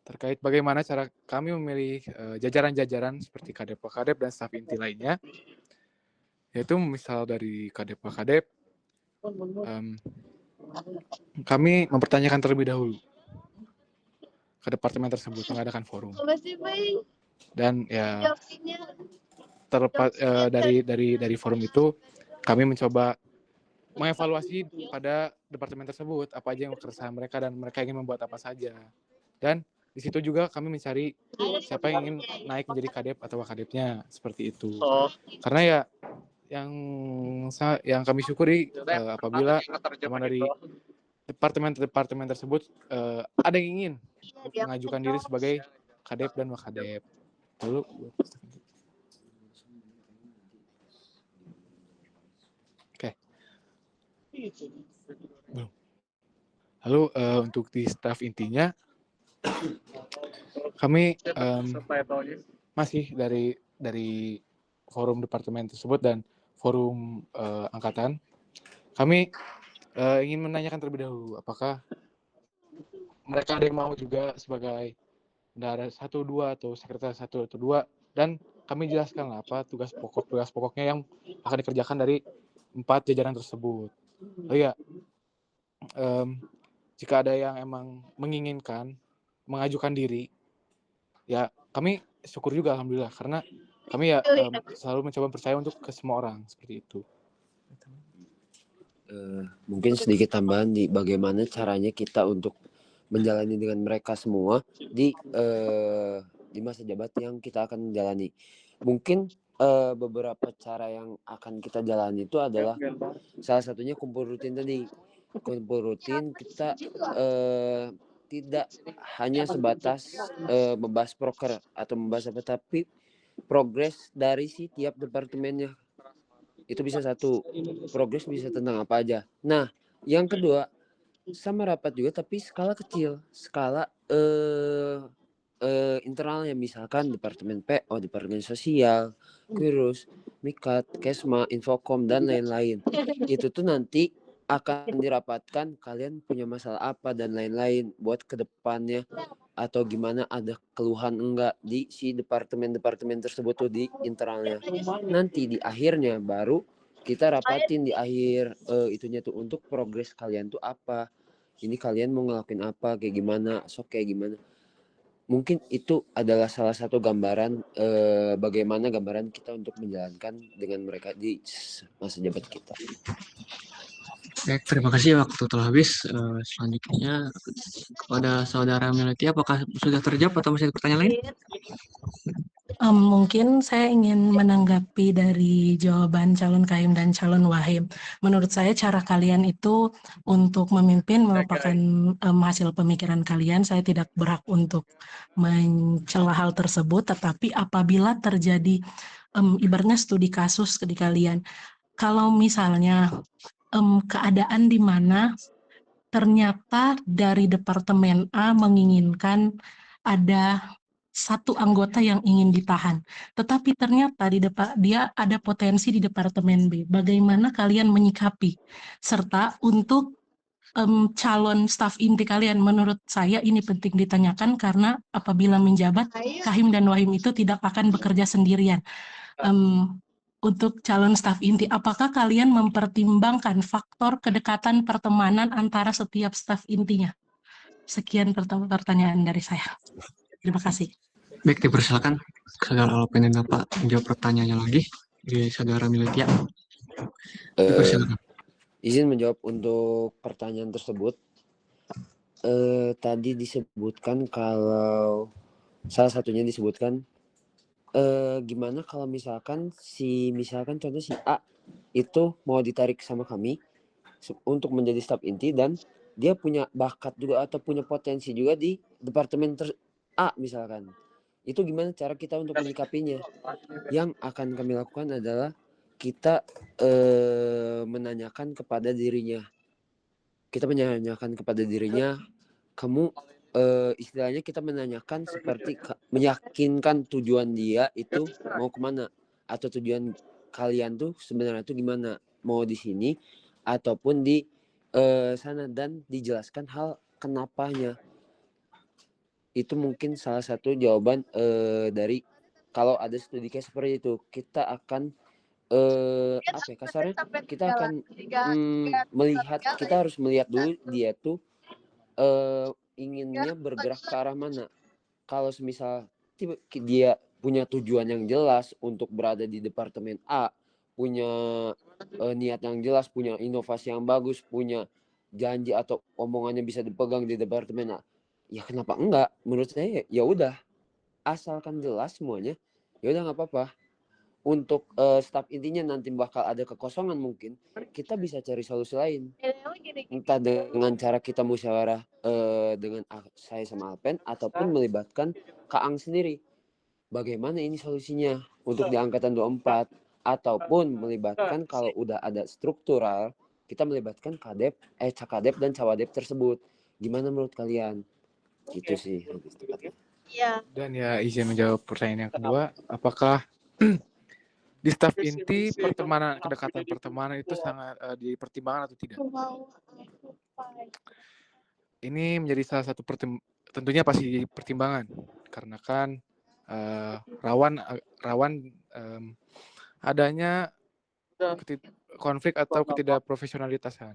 terkait bagaimana cara kami memilih jajaran-jajaran seperti kadep-kadep dan staf inti lainnya. Yaitu misal dari kadep-kadep, kami mempertanyakan terlebih dahulu ke departemen tersebut mengadakan forum. Dan ya terlepas dari forum itu kami mencoba mengevaluasi pada departemen tersebut apa aja yang keresahan mereka dan mereka ingin membuat apa saja. Dan di situ juga kami mencari siapa yang ingin naik menjadi kadep atau wakadepnya seperti itu. Karena ya yang kami syukuri apabila teman dari departemen tersebut ada yang ingin mengajukan diri sebagai kadep dan wakadep. Lalu Lalu untuk di staf intinya kami masih dari forum departemen tersebut dan forum angkatan kami ingin menanyakan terlebih dahulu apakah mereka ada yang mau juga sebagai bendahara 1, 2 atau sekretaris 1 atau 2 dan kami jelaskan apa tugas pokoknya yang akan dikerjakan dari 4 jajaran tersebut. Oh ya, jika ada yang emang menginginkan mengajukan diri, ya kami syukur juga alhamdulillah karena kami ya selalu mencoba percaya untuk ke semua orang seperti itu. Mungkin sedikit tambahan di bagaimana caranya kita untuk menjalani dengan mereka semua di masa jabat yang kita akan jalani. Mungkin beberapa cara yang akan kita jalani itu adalah salah satunya kumpul rutin tadi. Kumpul rutin kita tidak hanya sebatas membahas proker atau membahas apa, tapi progres dari si tiap departemennya. Itu bisa satu, progres bisa tentang apa aja. Nah, yang kedua, sama rapat juga tapi skala kecil, skala internalnya, misalkan departemen PO, departemen sosial, kurus, mikat, kesma, infokom dan lain-lain. Itu tuh nanti akan dirapatkan kalian punya masalah apa dan lain-lain buat kedepannya atau gimana, ada keluhan enggak di si departemen tersebut tuh di internalnya. Nanti di akhirnya baru kita rapatin di akhir itunya tuh untuk progres kalian tuh apa. Ini kalian mau ngelakuin apa, kayak gimana, sok kayak gimana. Mungkin itu adalah salah satu gambaran bagaimana gambaran kita untuk menjalankan dengan mereka di masa jabat kita. Baik, terima kasih, waktu telah habis. Selanjutnya kepada Saudara Meltia, apakah sudah terjawab atau masih ada pertanyaan lain? Mungkin saya ingin menanggapi dari jawaban calon Kahim dan calon Wahim. Menurut saya cara kalian itu untuk memimpin merupakan hasil pemikiran kalian. Saya tidak berhak untuk mencela hal tersebut, tetapi apabila terjadi ibaratnya studi kasus di kalian, kalau misalnya keadaan di mana ternyata dari departemen A menginginkan ada satu anggota yang ingin ditahan, tetapi ternyata dia ada potensi di departemen B. Bagaimana kalian menyikapi? Serta untuk calon staf inti kalian, menurut saya ini penting ditanyakan karena apabila menjabat, Kahim dan Wahim itu tidak akan bekerja sendirian. Untuk calon staf inti, apakah kalian mempertimbangkan faktor kedekatan pertemanan antara setiap staf intinya? Sekian pertanyaan dari saya. Terima kasih. Baik, dipersilakan Saudara Alvin dan Dafa menjawab pertanyaannya lagi di Saudara Militia. Dipersilakan. Izin menjawab untuk pertanyaan tersebut. Tadi disebutkan kalau salah satunya disebutkan gimana kalau misalkan contoh si A itu mau ditarik sama kami untuk menjadi staf inti dan dia punya bakat juga atau punya potensi juga di departemen A misalkan. Itu gimana cara kita untuk menyikapinya? Yang akan kami lakukan adalah kita menanyakan kepada dirinya. Kita menanyakan kepada dirinya, kamu istilahnya kita menanyakan seperti meyakinkan tujuan dia itu mau kemana atau tujuan kalian tuh sebenarnya tuh gimana, mau di sini ataupun di sana dan dijelaskan hal kenapanya. Itu mungkin salah satu jawaban dari kalau ada studi case seperti itu. Kita akan apa ya, kasarnya kita akan melihat, kita harus melihat dulu dia tuh inginnya bergerak ke arah mana. Kalau semisal dia punya tujuan yang jelas untuk berada di departemen A, punya niat yang jelas, punya inovasi yang bagus, punya janji atau omongannya bisa dipegang di departemen A, ya kenapa enggak? Menurut saya ya udah, asalkan jelas semuanya, ya udah nggak apa-apa. Untuk staf intinya nanti bakal ada kekosongan, mungkin kita bisa cari solusi lain, entah dengan cara kita musyawarah dengan saya sama Alpen ataupun melibatkan Kak Ang sendiri. Bagaimana ini solusinya untuk di angkatan 24, ataupun melibatkan kalau udah ada struktural, kita melibatkan Cakadep dan Cawadep tersebut. Gimana menurut kalian? Gitu sih. Dan ya izin menjawab pertanyaan yang kedua, apakah di staf inti kedekatan pertemanan itu sangat dipertimbangkan atau tidak? Ini menjadi salah satu tentunya pasti pertimbangan, karena kan rawan adanya konflik atau ketidakprofesionalitasan.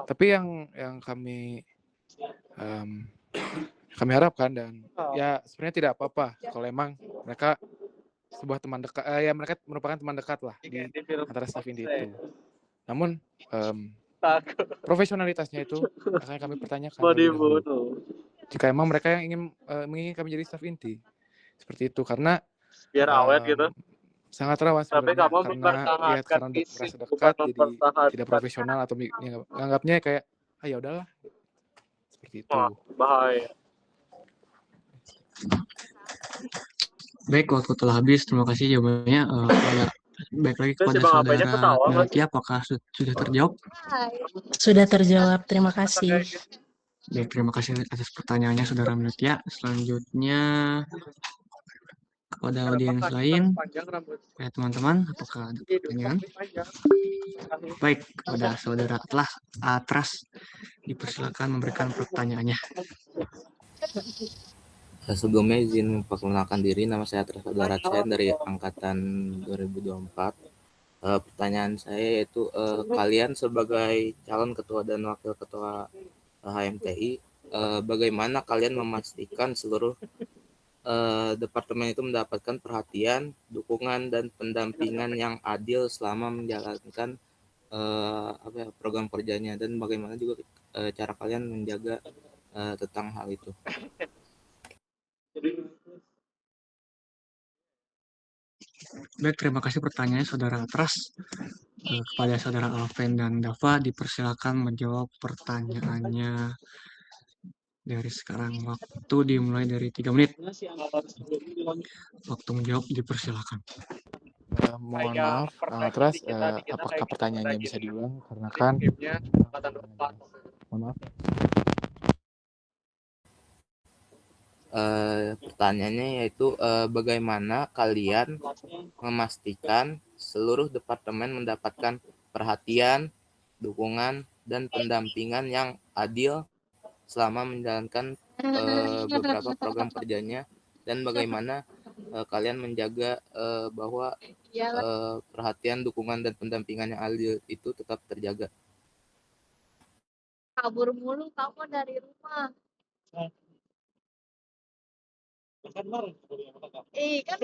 Tapi yang kami harapkan, dan ya sebenarnya tidak apa-apa kalau emang mereka sebuah teman dekat, ya mereka merupakan teman dekat lah di antara staf inti itu. Namun profesionalitasnya itu akan kami pertanyakan lebih dahulu. Jika emang mereka yang ingin kami jadi staf inti, seperti itu, karena biar awet gitu. Sangat rawan sebenarnya, karena merasa dekat jadi tidak profesional atau menganggapnya kayak ya udahlah, seperti itu. Bahaya. Baik, waktu telah habis. Terima kasih jawabannya. Baik lagi kepada Saudara Melati, apakah sudah terjawab? Sudah terjawab, terima kasih. Baik, terima kasih atas pertanyaannya Saudara Melati. Selanjutnya kepada audiens lain, ya teman-teman, apakah ada pertanyaan? Baik, kepada Saudara Atras, dipersilakan memberikan pertanyaannya. Sebelumnya izin memperkenalkan diri, nama saya Atras Abdulratsen dari angkatan 2024. Pertanyaan saya yaitu kalian sebagai calon ketua dan wakil ketua HMTI, bagaimana kalian memastikan seluruh departemen itu mendapatkan perhatian, dukungan, dan pendampingan yang adil selama menjalankan program kerjanya, dan bagaimana juga cara kalian menjaga tentang hal itu? Baik, terima kasih pertanyaannya Saudara Atras. Kepada Saudara Alven dan Dafa, dipersilakan menjawab pertanyaannya dari sekarang. Waktu dimulai dari 3 menit. Waktu menjawab dipersilakan. Mohon maaf, Atras, apakah pertanyaannya bisa diulang? Karena kan mohon maaf. Pertanyaannya yaitu bagaimana kalian memastikan seluruh departemen mendapatkan perhatian, dukungan, dan pendampingan yang adil selama menjalankan beberapa program kerjanya, dan bagaimana kalian menjaga bahwa perhatian, dukungan, dan pendampingan yang adil itu tetap terjaga? kabur mulu kamu dari rumah. Kan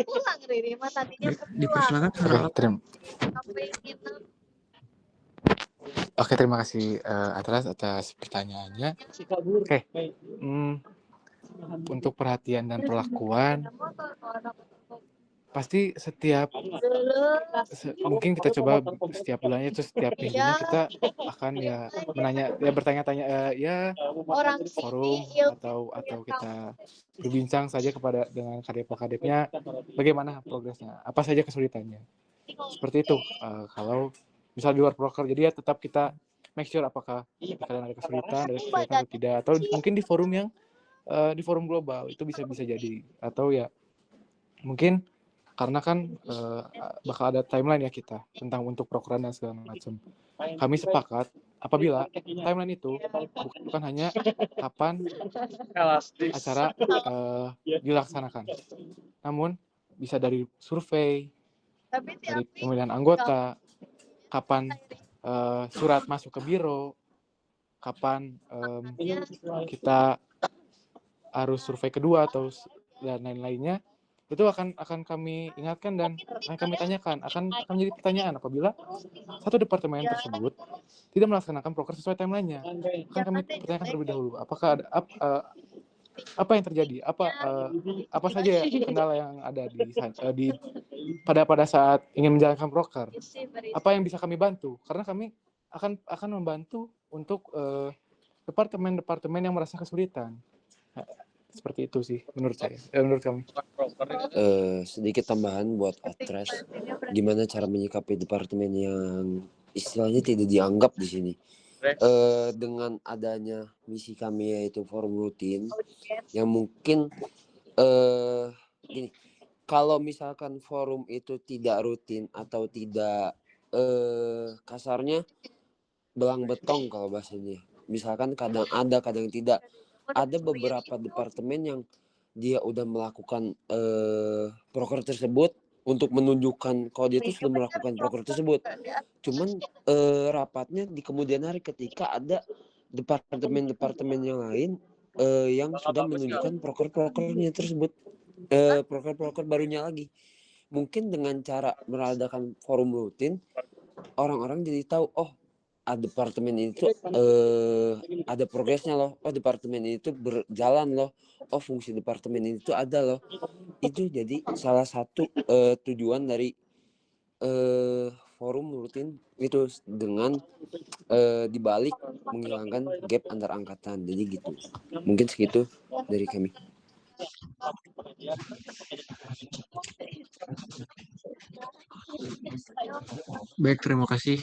pulang Riri, mah tadinya Baik, pulang. dipersilakan Oke, saudara Sampai nginep. Oke, terima kasih atas pertanyaannya. Oke, untuk perhatian dan perlakuan, pasti setiap mungkin kita coba setiap bulannya itu setiap minggunya kita akan ya menanya ya bertanya-tanya ya Orang forum sini atau kita berbincang saja dengan kadep-kadepnya bagaimana progresnya, apa saja kesulitannya. Seperti itu. Kalau misal di luar proker, jadi ya tetap kita make sure apakah kalian ada kesulitan atau tidak, atau mungkin di forum yang di forum global itu bisa jadi, atau ya mungkin karena kan bakal ada timeline ya kita tentang untuk prokeran dan segala macam. Kami sepakat apabila timeline itu bukan hanya kapan acara dilaksanakan, namun bisa dari survei, dari pemilihan anggota, kapan surat masuk ke biro, kapan kita harus survei kedua atau dan lain-lainnya, itu akan kami ingatkan dan akan kami tanyakan, akan menjadi pertanyaan apabila satu departemen tersebut tidak melaksanakan proker sesuai timeline-nya. Akan kami pertanyakan terlebih dahulu, apakah ada apa yang terjadi, apa saja kendala yang ada pada saat ingin menjalankan proker, apa yang bisa kami bantu, karena kami akan membantu untuk departemen-departemen yang merasa kesulitan. Seperti itu sih menurut saya, menurut kami. Sedikit tambahan buat Atres, gimana cara menyikapi departemen yang istilahnya tidak dianggap di sini. Dengan adanya misi kami yaitu forum rutin, yang mungkin gini, kalau misalkan forum itu tidak rutin atau tidak kasarnya belang betong kalau bahasanya, misalkan kadang ada kadang tidak, ada beberapa departemen yang dia udah melakukan proker tersebut untuk menunjukkan kalau dia itu sudah melakukan proker tersebut. Cuman rapatnya di kemudian hari ketika ada departemen-departemen yang lain yang sudah menunjukkan proker-prokernya tersebut, proker-proker barunya lagi. Mungkin dengan cara mengadakan forum rutin, orang-orang jadi tahu, oh departemen ini tuh ada progresnya loh, oh departemen ini tuh berjalan loh, oh fungsi departemen ini tuh ada loh. Itu jadi salah satu tujuan dari forum rutin itu, dengan dibalik menghilangkan gap antar angkatan. Jadi gitu, mungkin segitu dari kami. Baik, terima kasih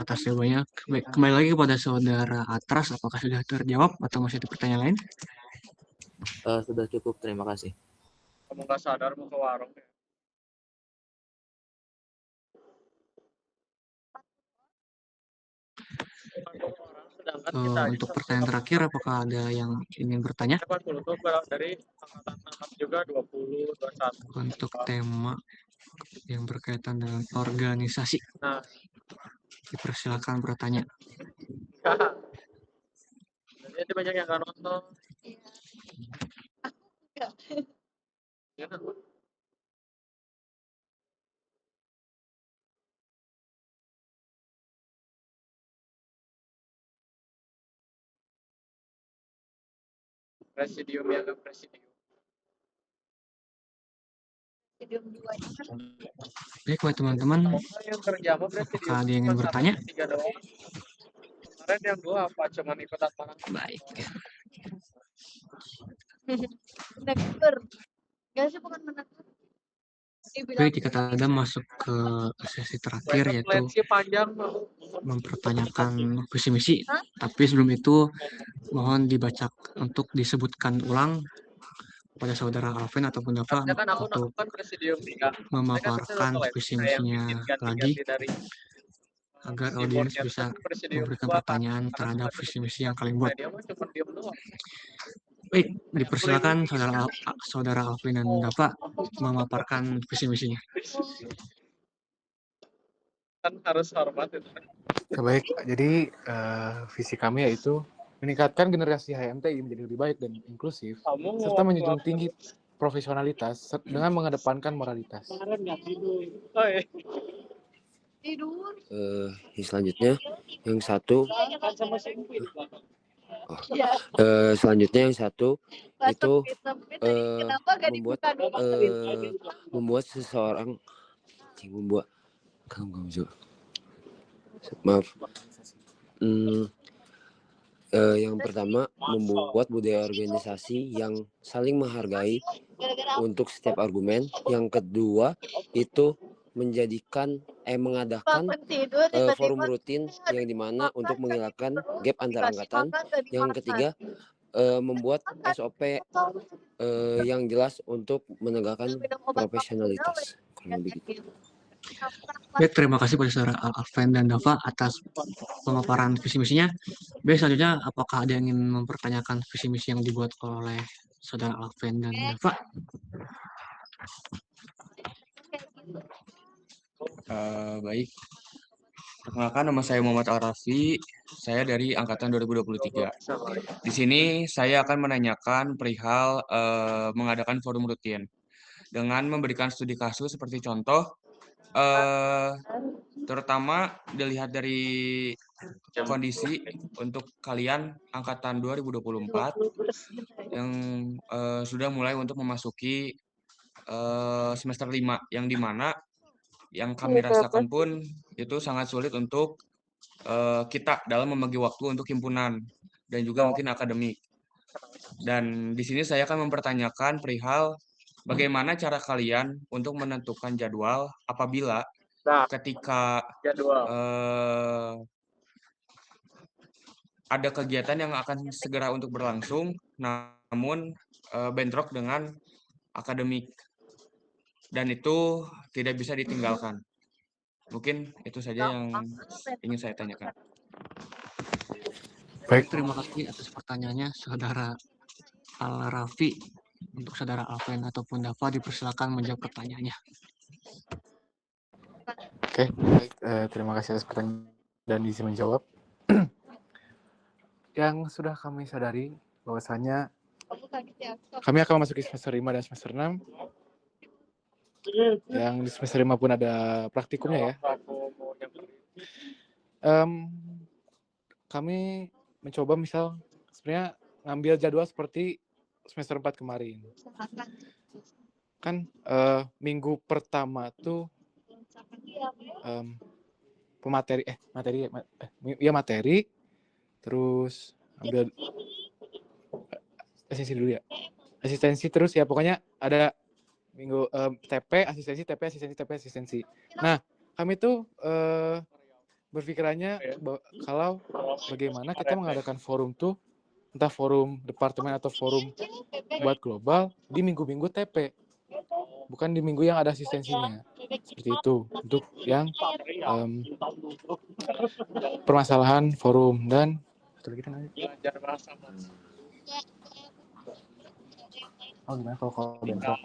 atas jawabannya. Baik, kembali lagi kepada saudara Atras, apakah sudah terjawab atau masih ada pertanyaan lain? Sudah cukup, terima kasih. Kamu nggak sadar mau ke warung ya? Untuk pertanyaan terakhir, apakah ada yang ingin bertanya? 40 tuh dari angkatan 6 juga 20, 21. Untuk tema yang berkaitan dengan organisasi, dipersilakan bertanya. Jadi banyak yang nggak nonton. Presidium ya, ke presidium. Baik, buat teman-teman, apakah ada yang ingin bertanya? 3 doang. Kemarin yang 2 apa? Cuman ikutan tangan. Baik. Menegur. Gak sih, bukan menegur. Baik, jika ada masuk ke sesi terakhir, yaitu mempertanyakan visi misi. Tapi sebelum itu, mohon dibaca untuk disebutkan ulang pada saudara Alvin ataupun Dava untuk memaparkan visi misinya lagi, agar audiens bisa memberikan pertanyaan terhadap visi misi yang kalian buat. Baik, dipersilakan saudara Alvin dan Dava memaparkan visi misinya. Kan harus hormat itu. Baik, jadi visi kami yaitu meningkatkan generasi HMTI menjadi lebih baik dan inklusif, serta menjunjung tinggi profesionalitas dengan mengedepankan moralitas. Tidur. Selanjutnya yang satu selanjutnya yang satu itu Kenapa gak dibuka dulu? membuat seseorang maaf. Yang pertama, membuat budaya organisasi yang saling menghargai untuk setiap argumen. Yang kedua, itu mengadakan forum rutin yang dimana untuk menghilangkan gap antar angkatan. Yang ketiga, membuat SOP yang jelas untuk menegakkan profesionalitas. Kurang lebih gitu. Baik, terima kasih pada saudara Alven dan Dava atas pemaparan visi misinya. Baik, selanjutnya apakah ada yang ingin mempertanyakan visi misi yang dibuat oleh saudara Alven dan Dava? Baik. Perkenalkan, nama saya Muhammad Al-Rafi. Saya dari angkatan 2023. Di sini saya akan menanyakan perihal mengadakan forum rutin dengan memberikan studi kasus seperti contoh, terutama dilihat dari kondisi untuk kalian angkatan 2024 yang sudah mulai untuk memasuki semester 5, yang dimana yang kami rasakan pun itu sangat sulit untuk kita dalam membagi waktu untuk himpunan dan juga mungkin akademik. Dan di sini saya akan mempertanyakan perihal bagaimana cara kalian untuk menentukan jadwal apabila ketika ada kegiatan yang akan segera untuk berlangsung, namun bentrok dengan akademik, dan itu tidak bisa ditinggalkan. Mungkin itu saja yang ingin saya tanyakan. Baik, terima kasih atas pertanyaannya, saudara Al-Rafi. Untuk saudara Alven ataupun Dava, dipersilakan menjawab pertanyaannya. Oke, baik. Terima kasih atas pertanyaan dan izin menjawab. Yang sudah kami sadari bahwasanya kami akan memasuki semester 5 dan semester 6. Yang di semester 5 pun ada praktikumnya ya. Kami mencoba misal sebenarnya ngambil jadwal seperti semester 4 kemarin. Kan minggu pertama tuh materi, terus ambil asistensi terus ya, pokoknya ada minggu TP, asistensi. Nah, kami tuh berpikirannya kalau bagaimana kita mengadakan forum tuh, entah forum departemen atau forum buat global di minggu-minggu TP, bukan di minggu yang ada asistensinya. Seperti itu untuk yang permasalahan forum. Dan gimana kalau bentrok?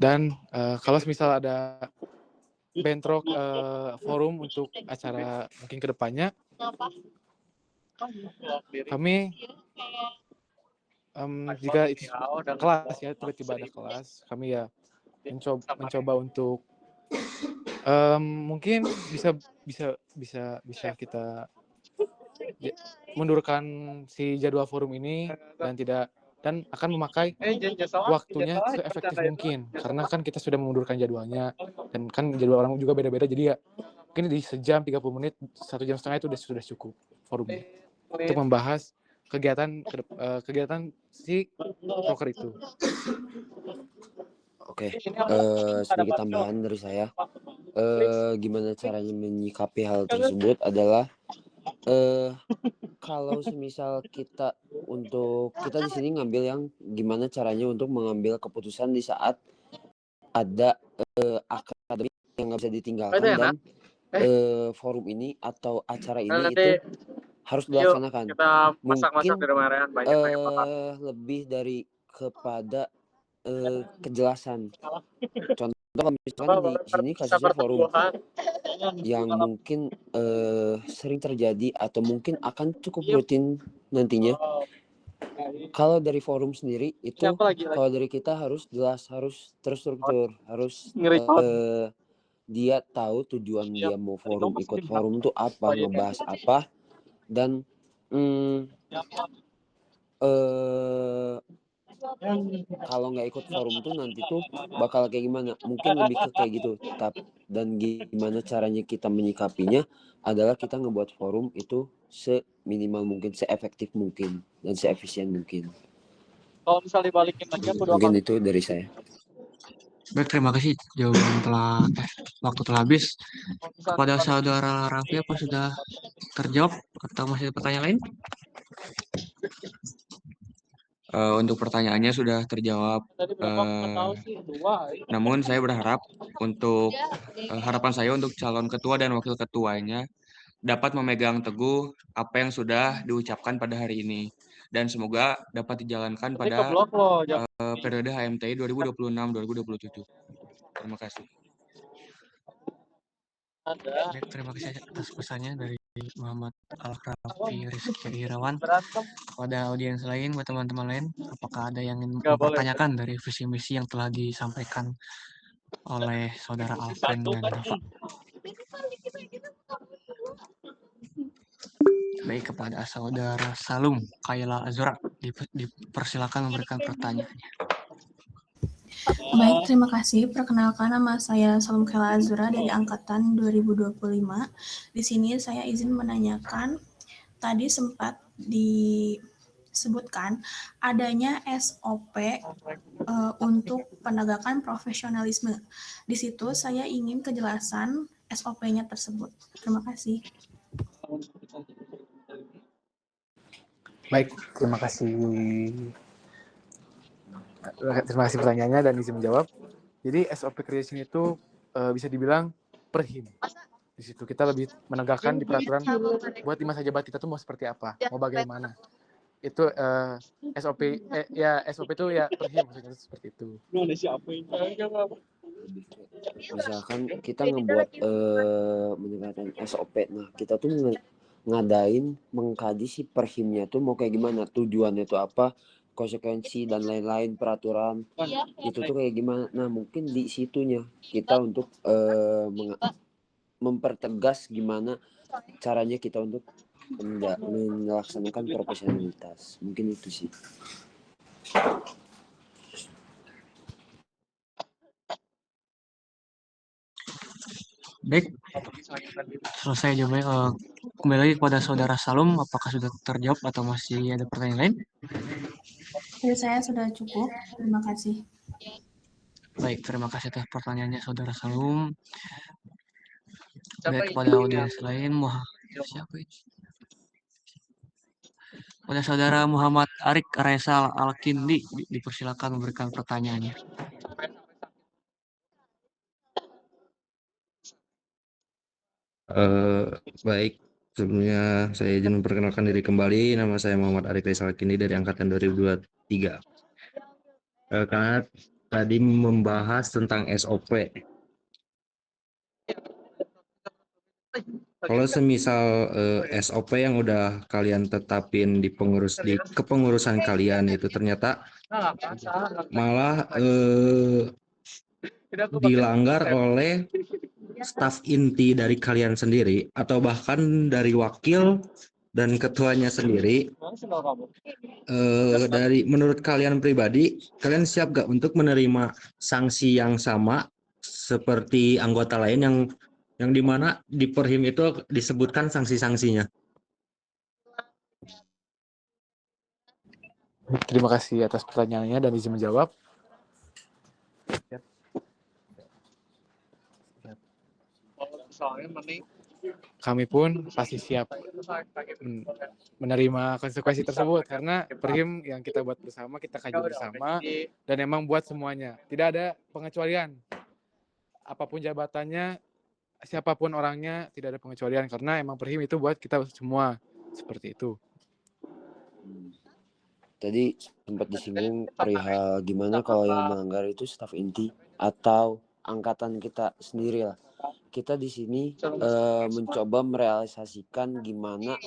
Dan kalau misal ada bentrok forum untuk acara mungkin ke depannya, kami jika itu kelas ya, tiba-tiba ada kelas, kami ya mencoba untuk mungkin bisa kita mundurkan si jadwal forum ini dan akan memakai waktunya seefektif mungkin, karena kan kita sudah mengundurkan jadwalnya, dan kan jadwal orang juga beda-beda, jadi ya mungkin di sejam 30 menit, 1 jam setengah itu sudah cukup forumnya untuk membahas kegiatan si proker itu. Oke, sedikit tambahan dari saya. Gimana caranya menyikapi hal tersebut adalah kalau semisal kita di sini ngambil yang gimana caranya untuk mengambil keputusan di saat ada akademik yang nggak bisa ditinggalkan, dan forum ini atau acara ini itu harus dilaksanakan. Mungkin lebih dari kepada kejelasan. Contoh misalkan di sini kasusnya forum yang mungkin sering terjadi atau mungkin akan cukup rutin nantinya. Kalau dari forum sendiri itu, kalau dari kita harus jelas, harus terstruktur, harus dia tahu tujuan dia mau forum, ikut forum itu apa, ngebahas apa, dan kalau nggak ikut forum tuh nanti tuh bakal kayak gimana? Mungkin lebih ke kayak gitu. Dan gimana caranya kita menyikapinya adalah kita ngebuat forum itu seminimal mungkin, seefektif mungkin, dan seefisien mungkin. Kalau misalnya dibalikin lagi aku Mungkin itu dari saya. Baik, terima kasih jawaban waktu telah habis. Kepada saudara Raffi, apa sudah terjawab atau masih ada pertanyaan lain? Untuk pertanyaannya sudah terjawab. Namun saya berharap untuk harapan saya untuk calon ketua dan wakil ketuanya dapat memegang teguh apa yang sudah diucapkan pada hari ini, dan semoga dapat dijalankan pada periode HMTI 2026-2027. Terima kasih. Baik, terima kasih atas pesannya dari Muhammad Al-Rafi Rizky Irawan. Pada audiens lain, buat teman-teman lain, apakah ada yang ingin mempertanyakan dari visi misi yang telah disampaikan oleh saudara Alvin dan Rafa? Baik, kepada saudara Salum Kaila Azura, dipersilakan memberikan pertanyaannya. Baik, terima kasih. Perkenalkan, nama saya Salum Kaila Azura dari Angkatan 2025. Di sini saya izin menanyakan, tadi sempat disebutkan adanya SOP untuk penegakan profesionalisme. Di situ saya ingin kejelasan SOP-nya tersebut. Terima kasih. Baik, terima kasih. Terima kasih pertanyaannya dan izin menjawab. Jadi SOP creation itu bisa dibilang perhim. Di situ kita lebih menegakkan di peraturan buat di masa jabat kita tuh mau seperti apa, mau bagaimana. Itu SOP itu ya perhim, maksudnya seperti itu. Misalkan kita ngebuat menegakkan SOP, nah kita tuh ngadain mengkaji si perhimnya tuh mau kayak gimana, tujuannya tuh apa, konsekuensi dan lain-lain, peraturan itu tuh kayak gimana. Nah mungkin di situnya kita untuk mempertegas gimana caranya kita untuk melaksanakan profesionalitas. Mungkin itu sih. Baik, selesai jawabannya. Kembali lagi kepada saudara Salum, apakah sudah terjawab atau masih ada pertanyaan lain? Dari saya sudah cukup, terima kasih. Baik, terima kasih atas pertanyaannya saudara Salum. Baik, kepada audiens lain, siapa ini? Pada saudara Muhammad Arik Reza Al-Kindi, dipersilakan memberikan pertanyaannya. Baik, sebelumnya saya izin memperkenalkan diri kembali. Nama saya Muhammad Arik Reza Al-Kindi dari Angkatan 2023. Karena tadi membahas tentang SOP. Kalau semisal SOP yang udah kalian tetapin di kepengurusan kalian itu ternyata malah dilanggar oleh staf inti dari kalian sendiri atau bahkan dari wakil dan ketuanya sendiri, dari menurut kalian pribadi, kalian siap gak untuk menerima sanksi yang sama seperti anggota lain yang dimana di perhim itu disebutkan sanksi-sanksinya? Terima kasih atas pertanyaannya dan izin menjawab. Kami pun pasti siap menerima konsekuensi tersebut karena perhim yang kita buat bersama, kita kaji bersama, dan emang buat semuanya. Tidak ada pengecualian. Apapun jabatannya, siapapun orangnya, tidak ada pengecualian karena emang perhim itu buat kita semua. Seperti itu. Tadi sempat disinggung perihal gimana kalau yang melanggar itu staf inti atau angkatan kita sendiri lah. kita di sini mencoba merealisasikan gimana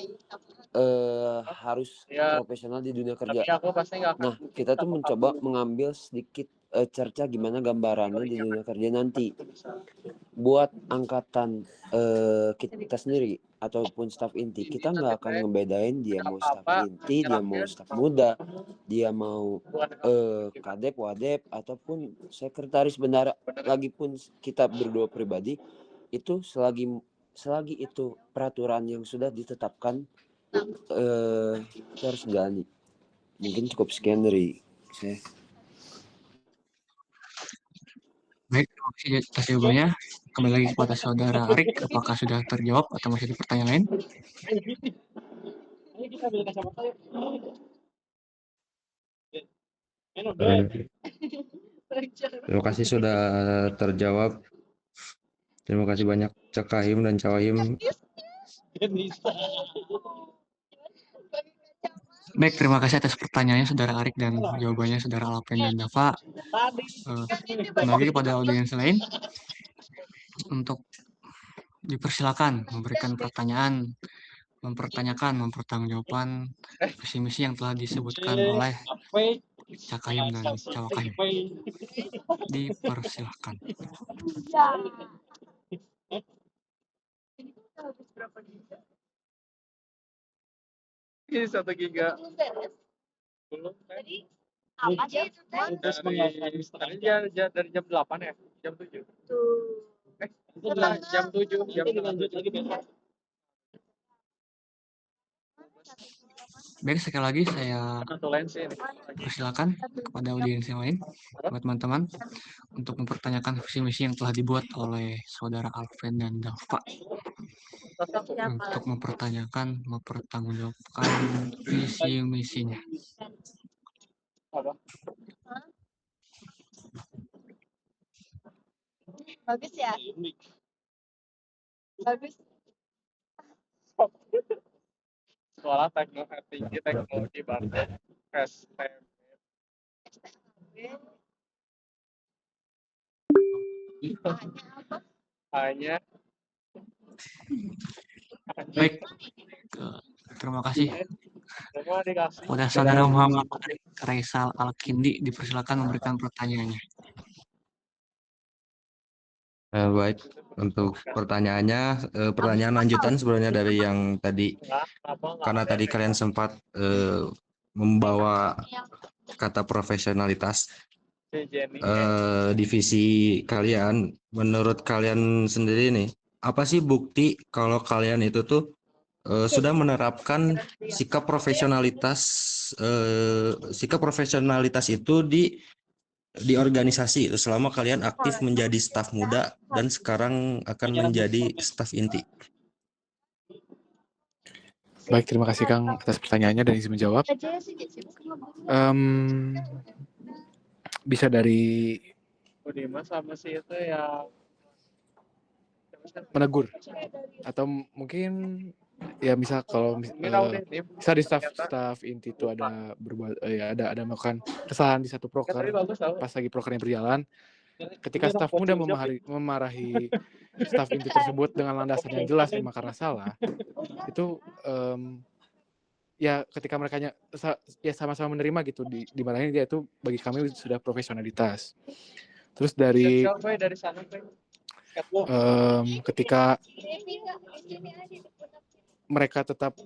harus profesional di dunia kerja. Nah, kita tuh mencoba mengambil sedikit cerca gimana gambarannya di dunia kerja nanti. Buat angkatan kita sendiri ataupun staf inti, kita nggak akan ngebedain dia mau staf inti, dia mau staf muda, dia mau kadep, wadep, ataupun sekretaris bendara. Lagipun kita berdua pribadi, itu selagi itu peraturan yang sudah ditetapkan, kita harus jalani. Mungkin cukup sekian dari saya. Baik, terima kasih atas jawabannya. Kembali lagi kepada Saudara Arik, apakah sudah terjawab atau masih ada pertanyaan lain? Terima kasih sudah terjawab. Terima kasih banyak Cak Kahim dan Cawahim. Baik, terima kasih atas pertanyaannya Saudara Arik dan jawabannya Saudara Alpen dan Dava. Kembali kepada audiens lain untuk dipersilakan memberikan pertanyaan, mempertanggungjawabkan visi misi yang telah disebutkan oleh Cak Kahim dan Cawa Kahim. Dipersilakan. Ini 1 giga. Belum. Tadi apa sih itu teh? Dari jam 8 ya? Jam 7. Jam 7. Jam lanjut lagi besok. Baik, sekali lagi saya persilakan kepada audiens yang lain, buat teman-teman, untuk mempertanyakan visi misi yang telah dibuat oleh Saudara Alpen dan Dava. Untuk mempertanggungjawabkan visi misinya. Bagus ya? Bagus. Sekolah teknologi Banten, STM. Hanya. Baik, terima kasih. Kepada Saudara Muhammad Kaisal Al-Kindi, dipersilakan memberikan pertanyaannya. Baik, untuk pertanyaannya, pertanyaan lanjutan sebenarnya dari yang tadi, karena tadi kalian sempat membawa kata profesionalitas, divisi kalian, menurut kalian sendiri nih, apa sih bukti kalau kalian itu tuh sudah menerapkan sikap profesionalitas itu di organisasi selama kalian aktif menjadi staf muda dan sekarang akan menjadi staf inti? Baik, terima kasih Kang atas pertanyaannya dan izin menjawab. Bisa dari sama si itu ya menegur atau mungkin ya misal kalau bisa di staf inti itu ada berbuat ada melakukan kesalahan di satu proker pas lagi prokernya berjalan, ketika staf muda memarahi staf inti tersebut dengan landasan yang jelas memang karena salah, itu ya ketika mereka ya sama-sama menerima gitu dimarahin, dia itu bagi kami sudah profesionalitas. Terus dari ketika mereka tetap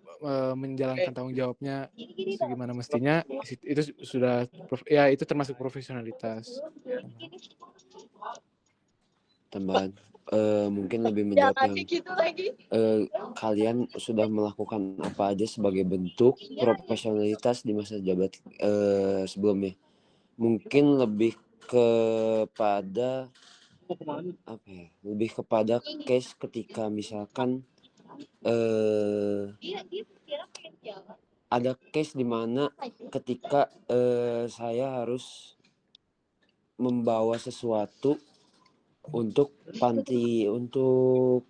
menjalankan tanggung jawabnya sebagaimana mestinya, itu sudah ya itu termasuk profesionalitas. Tambahan mungkin lebih menjawab yang kalian sudah melakukan apa aja sebagai bentuk profesionalitas di masa jabat sebelumnya. Mungkin lebih kepada apa ya? Lebih kepada case ketika misalkan ada case di mana ketika saya harus membawa sesuatu untuk panti, untuk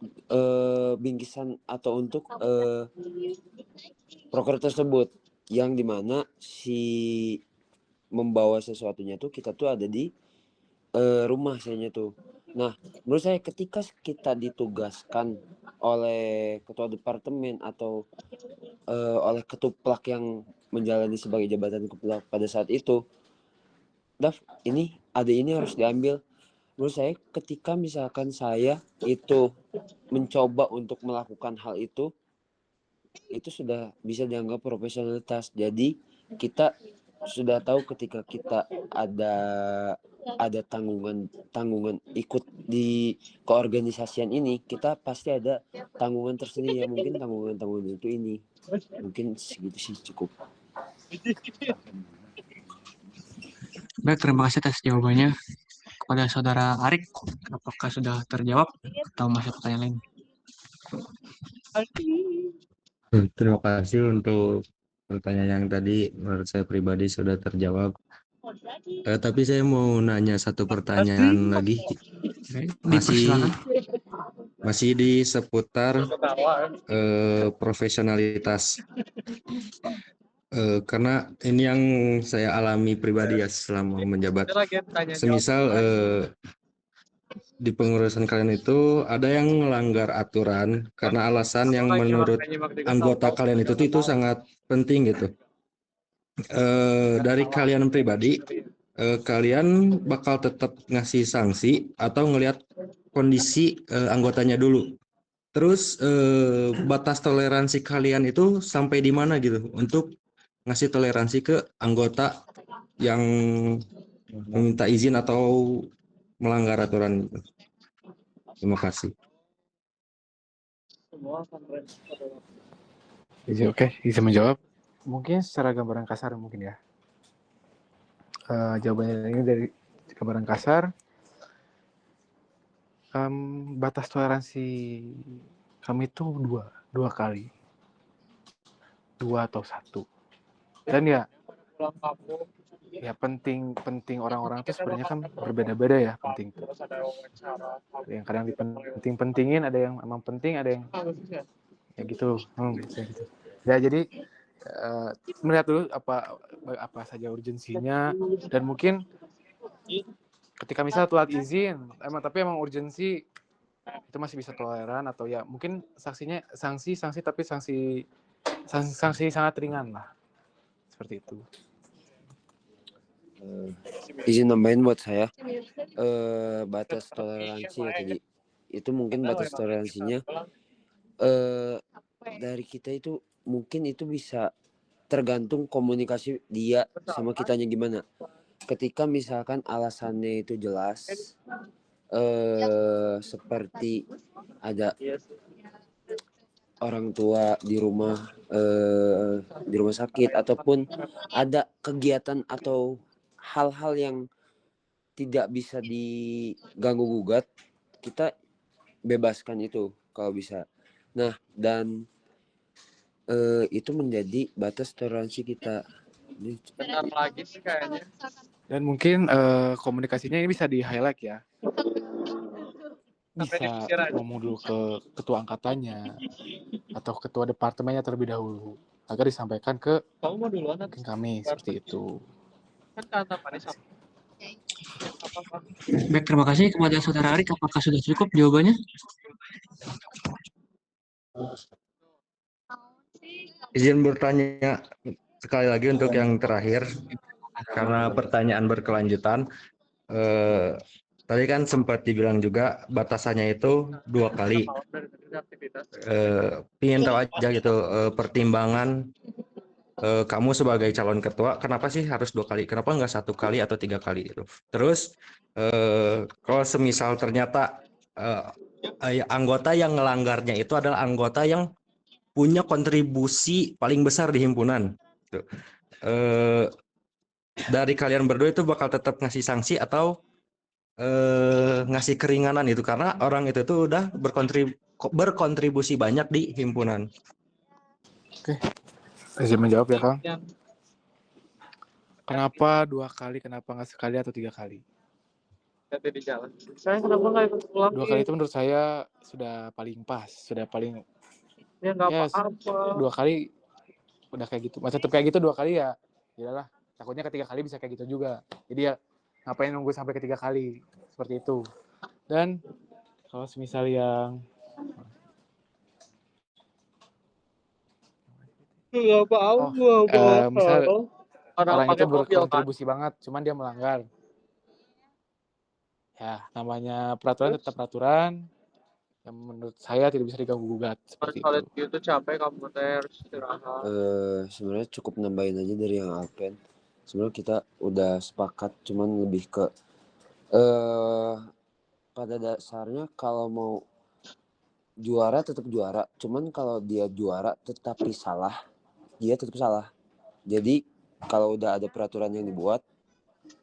bingkisan atau untuk proker tersebut, yang dimana si membawa sesuatunya tuh kita tuh ada di rumah sayanya tuh. Nah, menurut saya ketika kita ditugaskan oleh ketua departemen atau oleh ketuplak yang menjalani sebagai jabatan ketuplak pada saat itu, Daf, ini harus diambil. Menurut saya ketika misalkan saya itu mencoba untuk melakukan hal itu sudah bisa dianggap profesionalitas. Jadi kita sudah tahu ketika kita ada tanggungan ikut di keorganisasian ini, kita pasti ada tanggungan tersendiri, yang mungkin tanggungan itu ini. Mungkin segitu sih cukup. Baik, terima kasih atas jawabannya. Kepada Saudara Arik, apakah sudah terjawab atau masih pertanyaan lain? Terima kasih untuk pertanyaan yang tadi, menurut saya pribadi sudah terjawab. Tapi saya mau nanya satu pertanyaan lagi, masih di seputar profesionalitas. Karena ini yang saya alami pribadi ya selama menjabat. Semisal di pengurusan kalian itu ada yang melanggar aturan karena alasan yang menurut anggota kalian itu sangat penting gitu. Dari kalian pribadi, kalian bakal tetap ngasih sanksi atau ngelihat kondisi anggotanya dulu. Terus batas toleransi kalian itu sampai di mana gitu untuk ngasih toleransi ke anggota yang meminta izin atau melanggar aturan gitu. Terima kasih. Oke, bisa menjawab. Mungkin secara gambaran kasar mungkin ya. Jawabannya ini dari gambaran kasar. Batas toleransi kami itu dua kali, 2 atau 1. Dan ya penting orang-orang itu sebenarnya kan berbeda-beda ya penting. Ada yang kadang dipenting-pentingin, ada yang emang penting, ada yang ya gitu. Ya jadi melihat dulu apa saja urgensinya, dan mungkin ketika misal telat izin, tapi emang urgensi itu masih bisa toleran, atau ya mungkin sanksi tapi sanksi sangat ringan lah, seperti itu. Izin nambahin buat saya, batas toleransi ya tadi itu mungkin batas toleransinya dari kita itu mungkin itu bisa tergantung komunikasi dia sama kitanya gimana. Ketika misalkan alasannya itu jelas, seperti ada orang tua di rumah sakit, ataupun ada kegiatan atau hal-hal yang tidak bisa diganggu gugat, kita bebaskan itu kalau bisa. Nah, dan itu menjadi batas toleransi kita. Bentar lagi sih kayaknya. Dan mungkin komunikasinya ini bisa di-highlight ya. Bisa ngomong dulu ke ketua angkatannya atau ketua departemennya terlebih dahulu agar disampaikan ke kami, seperti itu. Baik, terima kasih kepada Saudara Arik. Apakah sudah cukup jawabannya? Izin bertanya sekali lagi untuk yang terakhir, karena pertanyaan berkelanjutan. Tadi kan sempat dibilang juga batasannya itu 2 kali. Ingin tahu aja gitu pertimbangan kamu sebagai calon ketua, kenapa sih harus 2 kali? Kenapa nggak 1 kali atau 3 kali gitu? Terus kalau semisal ternyata anggota yang ngelanggarnya itu adalah anggota yang punya kontribusi paling besar di himpunan, gitu. Dari kalian berdua itu bakal tetap ngasih sanksi atau ngasih keringanan itu karena orang itu tuh udah berkontribusi banyak di himpunan. Oke, izin menjawab ya Kang. Kenapa 2 kali, kenapa nggak sekali atau 3 kali? Di jalan. Saya kenapa nggak ikut pulang? 2 kali itu menurut saya sudah paling pas, sudah paling ya nggak apa-apa. 2 kali udah kayak gitu, masih tetap kayak gitu 2 kali ya, iyalah. Takutnya ketiga kali bisa kayak gitu juga. Jadi ya ngapain nunggu sampai ketiga kali, seperti itu. Dan kalau semisal yang misal orang itu berkontribusi banget, cuman dia melanggar. Ya, namanya peraturan tetap peraturan. Yang menurut saya tidak bisa diganggu gugat seperti itu. Kalau gitu capek kamu harus istirahat. Sebenarnya cukup nambahin aja dari yang Alpen. Sebenarnya kita udah sepakat, cuman lebih ke pada dasarnya kalau mau juara tetap juara, cuman kalau dia juara tetapi salah, dia tetap salah. Jadi kalau udah ada peraturan yang dibuat,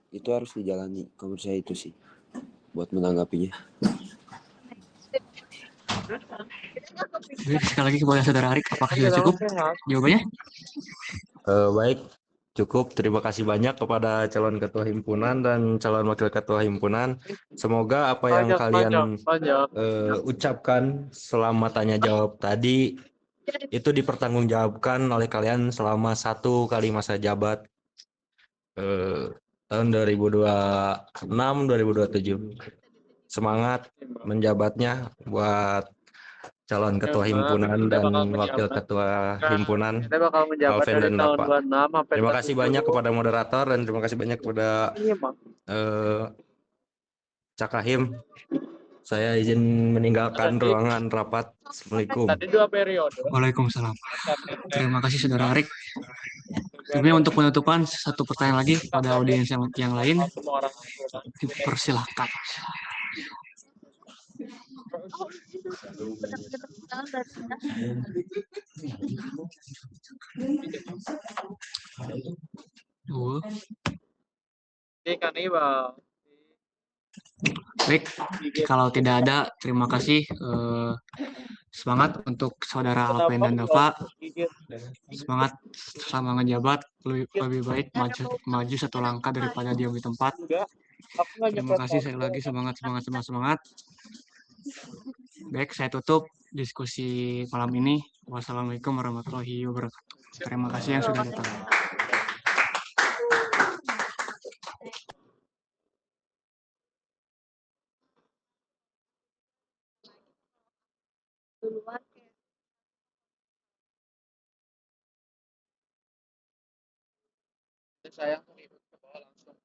itu harus dijalani. Kalau menurut saya itu sih buat menanggapinya. Sekali lagi kepada Saudara Arik, apakah sudah cukup jawabannya? Baik, cukup. Terima kasih banyak kepada calon ketua himpunan dan calon wakil ketua himpunan. Semoga apa yang kalian ucapkan selama tanya jawab tadi itu dipertanggungjawabkan oleh kalian selama 1 kali masa jabat tahun 2026-2027. Semangat menjabatnya buat calon ketua himpunan dan wakil ketua himpunan Alven dan Bapak. Terima kasih banyak kepada moderator dan terima kasih banyak kepada Cakahim. Saya izin meninggalkan ruangan rapat. Assalamualaikum. Tadi 2 periode. Waalaikumsalam. Terima kasih Saudara Arik. Kemudian untuk penutupan satu pertanyaan lagi pada audiens yang lain. Dipersilahkan. Baik, kalau tidak ada, terima kasih. Semangat untuk Saudara Alpen dan Dava. Semangat selama ngejabat, lebih baik maju 1 langkah daripada diam di tempat. Terima kasih sekali lagi, semangat. Baik, saya tutup diskusi malam ini. Wassalamualaikum warahmatullahi wabarakatuh. Terima kasih yang sudah datang. Saya ikut ke bawah langsung.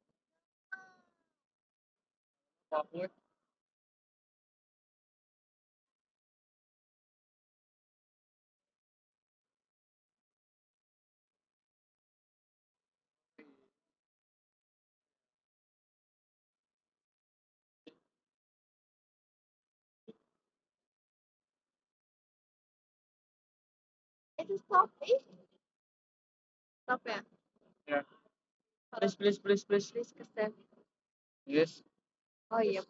Papua. Itu stop stop ya. Ya. Please. Please ke send. Yes. Oh iya.